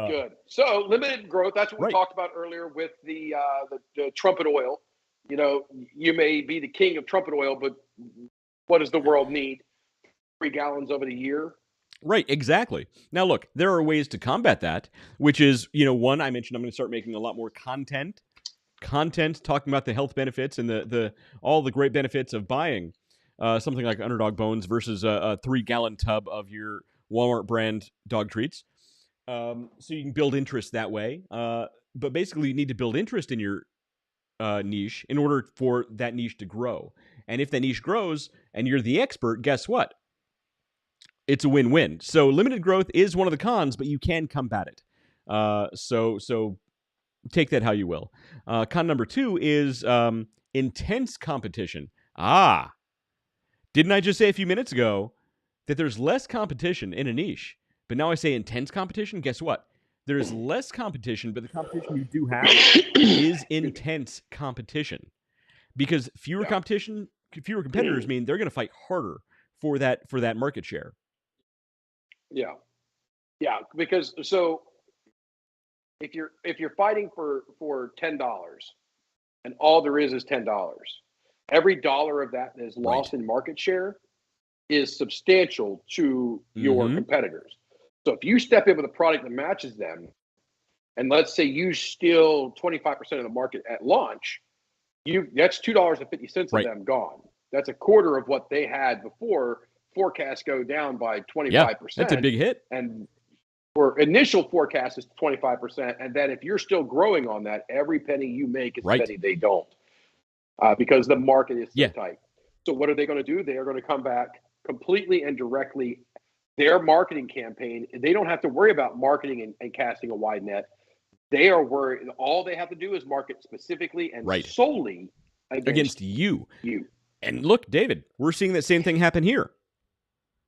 Good. So limited growth. That's what we Right. talked about earlier with the trumpet oil. You know, you may be the king of trumpet oil, but what does the world need? 3 gallons over the year. Right, exactly. Now, look, there are ways to combat that, which is, one, I mentioned I'm going to start making a lot more content talking about the health benefits and the all the great benefits of buying something like Underdog Bones versus a 3-gallon tub of your Walmart brand dog treats. So you can build interest that way. But basically, you need to build interest in your niche in order for that niche to grow. And if that niche grows and you're the expert, guess what? It's a win-win. So limited growth is one of the cons, but you can combat it. So take that how you will. Con number 2 is intense competition. Didn't I just say a few minutes ago that there's less competition in a niche? But now I say intense competition. Guess what? There's less competition, but the competition you do have is intense competition. Because fewer competitors mean they're going to fight harder for that market share. Yeah. Because so if you're fighting for $10 and all there is $10, every dollar of that is lost in market share is substantial to your competitors. So if you step in with a product that matches them, and let's say you steal 25% of the market at launch, that's $2.50 of them gone. That's a quarter of what they had before. Forecasts go down by 25%. Yeah, that's a big hit. And for initial forecast is 25%. And then if you're still growing on that, every penny you make is a penny they don't. Because the market is so tight. So what are they going to do? They are going to come back completely and directly. Their marketing campaign, they don't have to worry about marketing and casting a wide net. They are worried. All they have to do is market specifically and solely against you. And look, David, we're seeing that same thing happen here.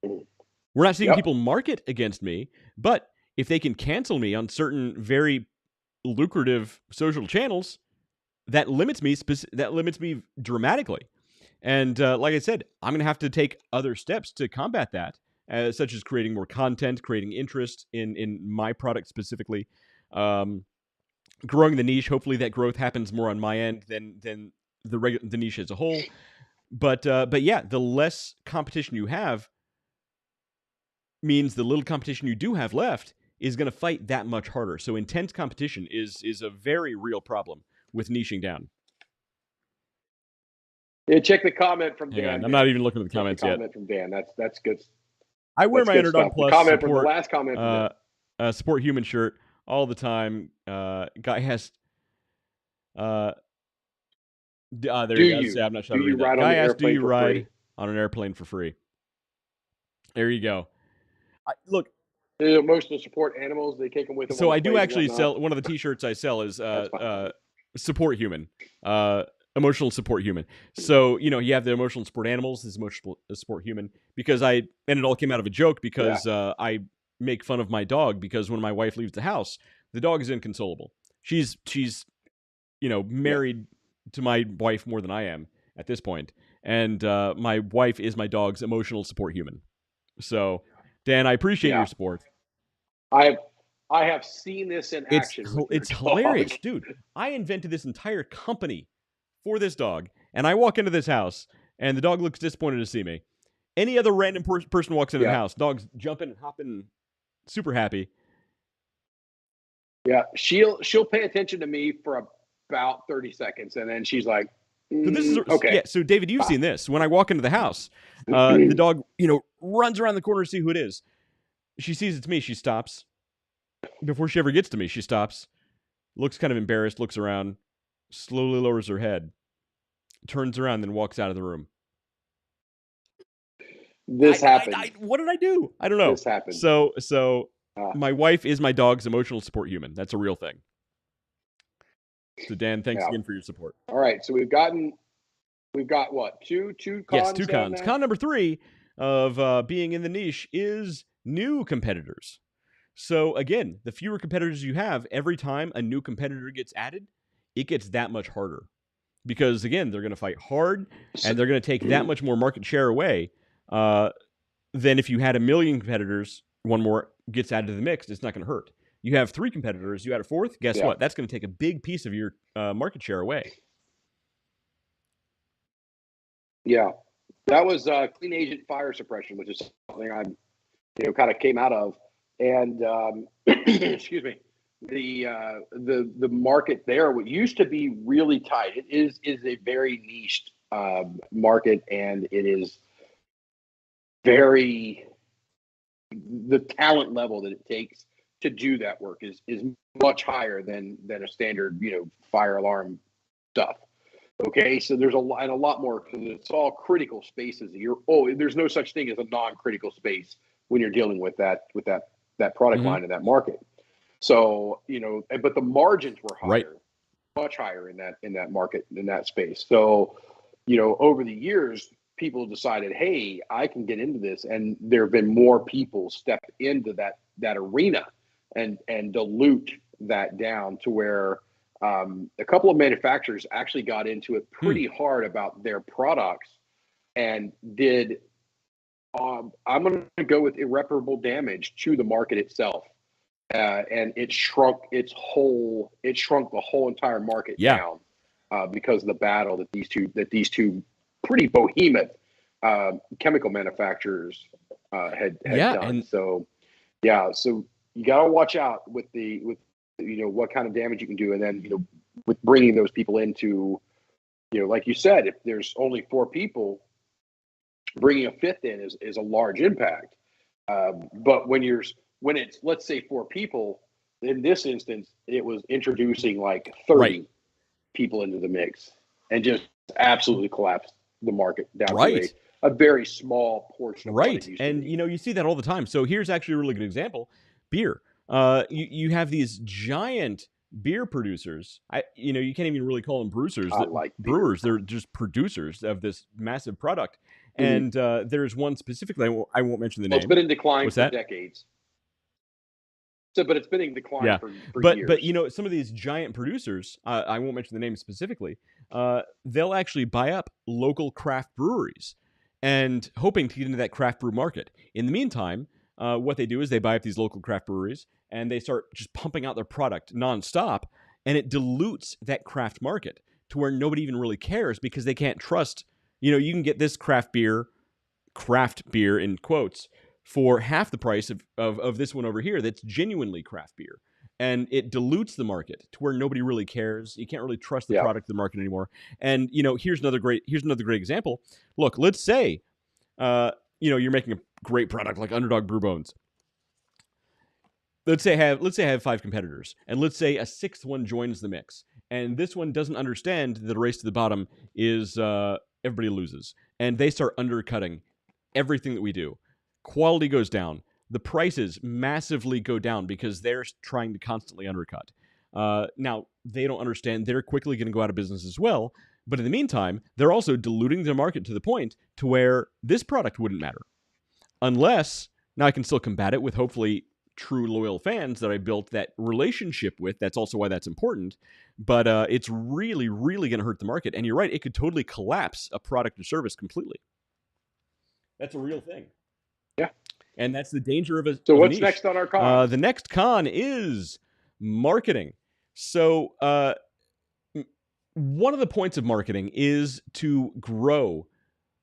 We're not seeing people market against me, but if they can cancel me on certain very lucrative social channels, that limits me dramatically. And like I said, I'm going to have to take other steps to combat that, such as creating more content, creating interest in my product specifically, growing the niche. Hopefully that growth happens more on my end than the niche as a whole. But yeah, the less competition you have means the little competition you do have left is going to fight that much harder. So intense competition is a very real problem with niching down. Yeah, check the comment from Dan. I'm not even looking at the comments yet. Comment from Dan. That's good. I wear my Underdog Plus comment from the last comment. Support Human shirt all the time. Guy has. There you go. I'm not sure how to read that. Guy asked, "Do you ride on an airplane for free?" There you go. Look, the emotional support animals. They take them with them. So I do actually sell one of the T-shirts. I sell is Support Human, emotional support human. So you have the emotional support animals, this emotional support human, because and it all came out of a joke because I make fun of my dog because when my wife leaves the house, the dog is inconsolable. She's married to my wife more than I am at this point, and my wife is my dog's emotional support human. So. Dan, I appreciate your support. I have seen this in action. It's hilarious, dude. I invented this entire company for this dog, and I walk into this house, and the dog looks disappointed to see me. Any other random person walks into the house, dog's jumping and hopping, super happy. Yeah, she'll pay attention to me for about 30 seconds, and then she's like, So this is okay. Yeah, so David, you've seen this. When I walk into the house, the dog, runs around the corner to see who it is. She sees it's me. She stops. Before she ever gets to me, she stops, looks kind of embarrassed, looks around, slowly lowers her head, turns around, then walks out of the room. This happened. What did I do? I don't know. This happened. So my wife is my dog's emotional support human. That's a real thing. So Dan, thanks again for your support. All right, so we've got what? Two cons? Yes, 2 cons. Con number 3 of being in the niche is new competitors. So again, the fewer competitors you have, every time a new competitor gets added, it gets that much harder. Because again, they're going to fight hard, and they're going to take that much more market share away than if you had 1 million competitors, one more gets added to the mix. It's not going to hurt. You have 3 competitors. You add a 4th. Guess Yeah. what? That's going to take a big piece of your market share away. Yeah, that was clean agent fire suppression, which is something I, kind of came out of, and excuse me, the market there, what used to be really tight, it is a very niched market, and it is very, the talent level that it takes to do that work is much higher than a standard fire alarm stuff. Okay, so there's a lot more, because it's all critical spaces. There's no such thing as a non-critical space when you're dealing with that product line in that market. So but the margins were higher, Right. much higher in that market, in that space. So over the years, people decided, hey, I can get into this, and there have been more people step into that arena and dilute that down to where. A couple of manufacturers actually got into it pretty hard about their products and did, I'm going to go with irreparable damage to the market itself. And it shrunk the whole entire market down because of the battle that these two pretty behemoth chemical manufacturers had done. And so you got to watch out with what kind of damage you can do, and then with bringing those people into, like you said, if there's only 4 people, bringing a 5th in is a large impact. But when it's, let's say, 4 people, in this instance, it was introducing like 30 people into the mix and just absolutely collapsed the market down to a very small portion of what it used to be. You see that all the time. So here's actually a really good example: beer. You have these giant beer producers. You can't even really call them brewers. They're just producers of this massive product. And there's one specifically. I won't mention the name. It's been in decline for decades. But it's been in decline for years. But some of these giant producers, I won't mention the name specifically. They'll actually buy up local craft breweries, and hoping to get into that craft brew market. In the meantime, what they do is they buy up these local craft breweries, and they start just pumping out their product nonstop, and it dilutes that craft market to where nobody even really cares, because they can't trust. You can get this craft beer in quotes, for half the price of this one over here that's genuinely craft beer. And it dilutes the market to where nobody really cares. You can't really trust the product of the market anymore. And here's another great example. Look, let's say you're making a great product like Underdog Brew Bones. Let's say I have 5 competitors, and let's say a 6th one joins the mix, and this one doesn't understand that a race to the bottom is everybody loses, and they start undercutting everything that we do. Quality goes down. The prices massively go down because they're trying to constantly undercut. Now, they don't understand they're quickly going to go out of business as well, but in the meantime, they're also diluting their market to the point to where this product wouldn't matter. Unless, now I can still combat it with hopefully true loyal fans that I built that relationship with. That's also why that's important. But it's really, really going to hurt the market. And you're right, it could totally collapse a product or service completely. That's a real thing. Yeah. And that's the danger of a So what's niche. next on our con? The next con is marketing. So one of the points of marketing is to grow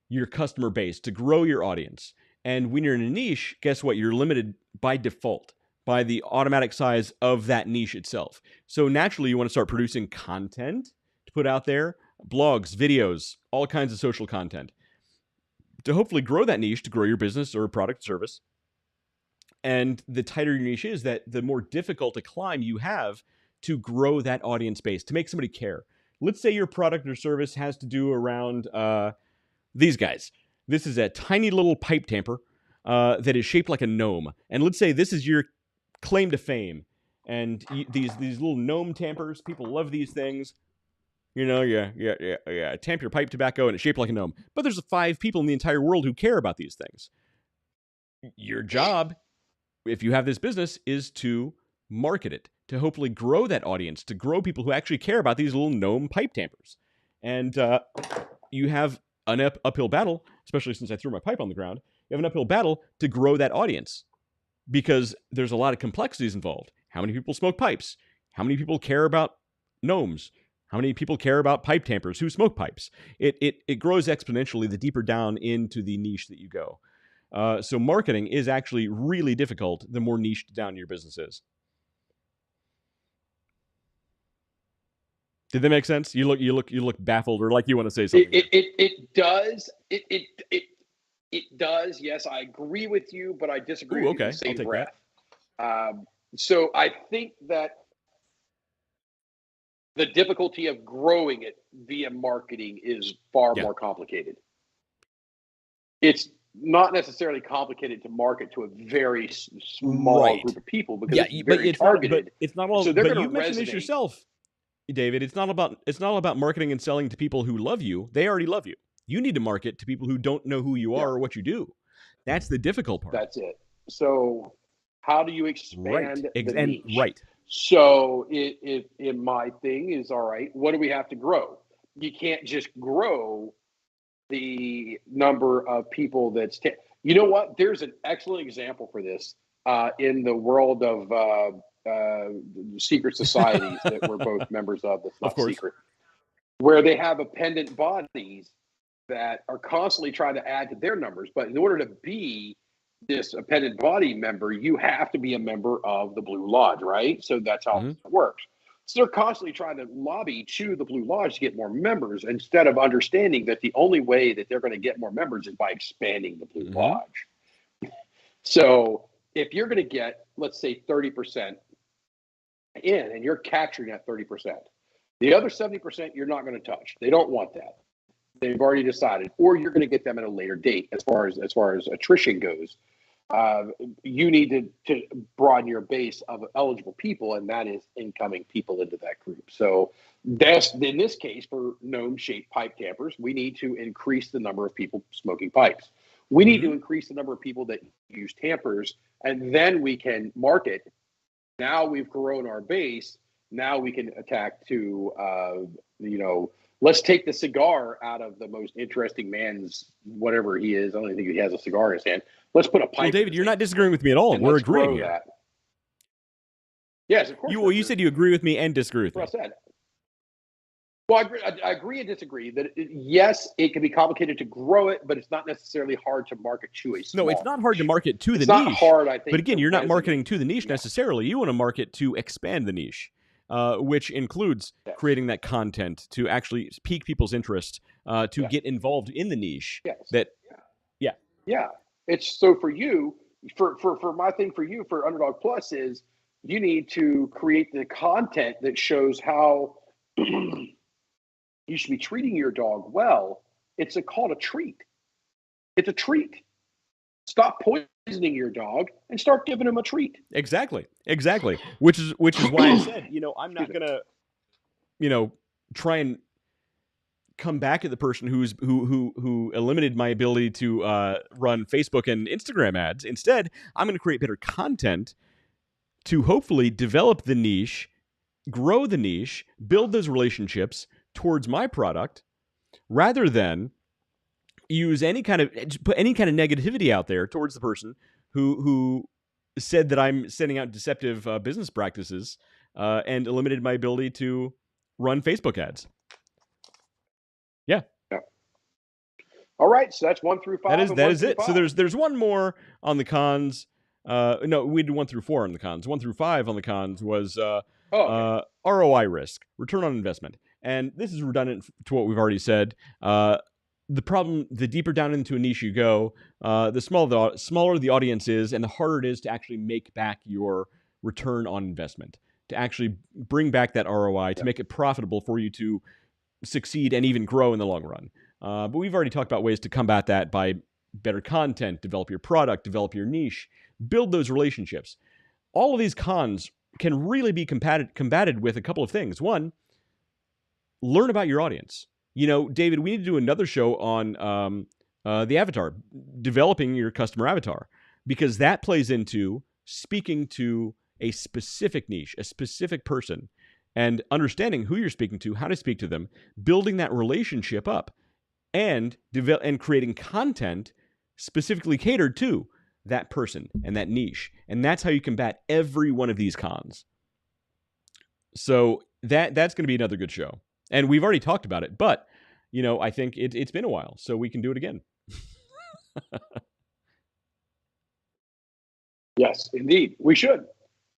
your customer base, to grow your audience. And when you're in a niche, guess what? You're limited by default by the automatic size of that niche itself. So naturally, you want to start producing content to put out there, blogs, videos, all kinds of social content, to hopefully grow that niche, to grow your business or product or service. And the tighter your niche is, that the more difficult a climb you have to grow that audience base, to make somebody care. Let's say your product or service has to do around these guys. This is a tiny little pipe tamper that is shaped like a gnome. And let's say this is your claim to fame. And these little gnome tampers, people love these things. Tamp your pipe tobacco and it's shaped like a gnome. But there's 5 people in the entire world who care about these things. Your job, if you have this business, is to market it, to hopefully grow that audience, to grow people who actually care about these little gnome pipe tampers. And you have an uphill battle, especially since I threw my pipe on the ground. You have an uphill battle to grow that audience because there's a lot of complexities involved. How many people smoke pipes? How many people care about gnomes? How many people care about pipe tampers who smoke pipes? It grows exponentially the deeper down into the niche that you go. So marketing is actually really difficult the more niched down your business is. Did that make sense? You look baffled, or like you want to say something. It does. It does. Yes, I agree with you, but I disagree with you in the same breath. So I think that the difficulty of growing it via marketing is far more complicated. It's not necessarily complicated to market to a very small group of people because it's very targeted. It's not all. So but you mentioned this yourself, David. It's not about marketing and selling to people who love you. They already love you. You need to market to people who don't know who you are or what you do. That's the difficult part. That's it. So how do you expand the niche? Right. So my thing is, all right, what do we have to grow? You can't just grow the number of people that's you know what? There's an excellent example for this in the world of secret societies that we're both members of. That's not secret. Where they have appendant bodies that are constantly trying to add to their numbers. But in order to be this appendant body member, you have to be a member of the Blue Lodge, right? So that's how it works. So they're constantly trying to chew the Blue Lodge to get more members instead of understanding that the only way that they're going to get more members is by expanding the Blue Lodge. So if you're going to get, let's say, 30% in and you're capturing that 30%, the other 70% you're not going to touch. They don't want that. They've already decided, or you're going to get them at a later date. As far as attrition goes, you need to broaden your base of eligible people, and that is incoming people into that group. So that's in this case for gnome-shaped pipe tampers, we need to increase the number of people smoking pipes. We need to increase the number of people that use tampers, and then we can market. Now we've grown our base. Now we can attack to let's take the cigar out of the most interesting man's whatever he is. I don't think he has a cigar in his hand. Let's put a pipe. Well, David, you're not disagreeing with me at all. We're agreeing here. Yes, of course. You said you agree with me and disagree with me. That's what I said. Well, I agree and disagree that yes, it can be complicated to grow it, but it's not necessarily hard to market to a small. No, it's not hard to market to the niche. It's not hard, I think. But again, you're not marketing to the niche necessarily. You want to market to expand the niche. Which includes creating that content to actually pique people's interest, to get involved in the niche. Yeah. It's so for you, for my thing for you, for Underdog Plus is you need to create the content that shows how you should be treating your dog well. It's called a treat. It's a treat. Stop poisoning your dog and start giving him a treat. Exactly. Which is why I said, I'm not gonna, try and come back at the person who eliminated my ability to run Facebook and Instagram ads. Instead, I'm going to create better content to hopefully develop the niche, grow the niche, build those relationships towards my product, rather than put any kind of negativity out there towards the person who said that I'm sending out deceptive business practices and eliminated my ability to run Facebook ads. Yeah. All right, so that's 1 through 5. That is it. 5. So there's one more on the cons. No, we did 1 through 4 on the cons. 1 through 5 on the cons was ROI risk, return on investment, and this is redundant to what we've already said. The problem, the deeper down into a niche you go, the smaller the audience is, and the harder it is to actually make back your return on investment, to actually bring back that ROI, to make it profitable for you to succeed and even grow in the long run. But we've already talked about ways to combat that by better content, develop your product, develop your niche, build those relationships. All of these cons can really be combated with a couple of things. One, learn about your audience. David, we need to do another show on the avatar, developing your customer avatar, because that plays into speaking to a specific niche, a specific person, and understanding who you're speaking to, how to speak to them, building that relationship up, and creating content specifically catered to that person and that niche. And that's how you combat every one of these cons. So that's going to be another good show. And we've already talked about it, but, I think it's been a while, so we can do it again. Yes, indeed. We should.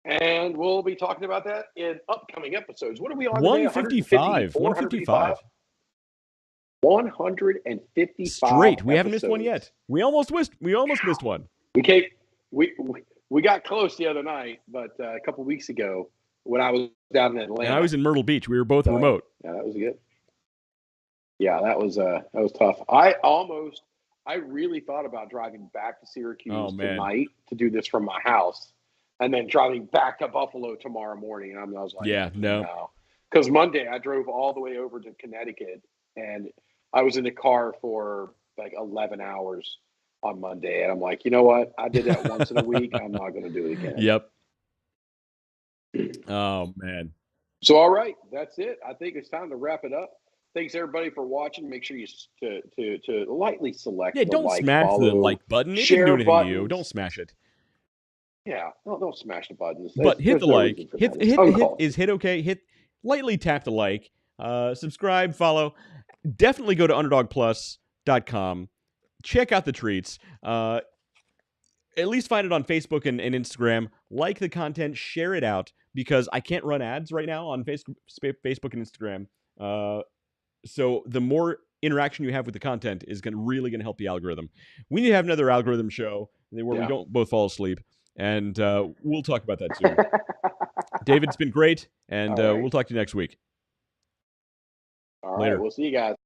And we'll be talking about that in upcoming episodes. What are we on today? 155. 155. 155 straight. We haven't episodes. missed one yet. We almost missed one. We got close the other night, but a couple weeks ago when I was down in Atlanta. And I was in Myrtle Beach. We were both remote. Yeah, that was good. Yeah, that was tough. I really thought about driving back to Syracuse tonight to do this from my house, and then driving back to Buffalo tomorrow morning. And I was like, no. Because Monday I drove all the way over to Connecticut, and I was in the car for like 11 hours on Monday. And I'm like, you know what? I did that once in a week. I'm not going to do it again. Yep. Oh, man. So, all right. That's it. I think it's time to wrap it up. Thanks, everybody, for watching. Make sure you to lightly select don't smash the like button. It share didn't do anything buttons. to you. Don't smash it. Yeah, don't smash the buttons. But hit the like. Hit okay. Lightly tap the like. Subscribe, follow. Definitely go to underdogplus.com. Check out the treats. At least find it on Facebook and Instagram. Like the content. Share it out, because I can't run ads right now on Facebook and Instagram. So the more interaction you have with the content is really going to help the algorithm. We need to have another algorithm show where we don't both fall asleep. And we'll talk about that soon. David, it's been great. And we'll talk to you next week. All Later. right, we'll see you guys.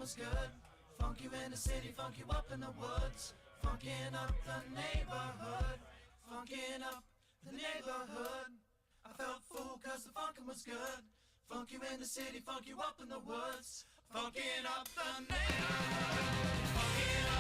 was good. Funk you in the city, funk you up in the woods. Funkin' up the neighborhood. Funkin' up the neighborhood. I felt fool cause the funkin' was good. Funk you in the city, funk you up in the woods. Funkin' up the neighborhood. Funkin'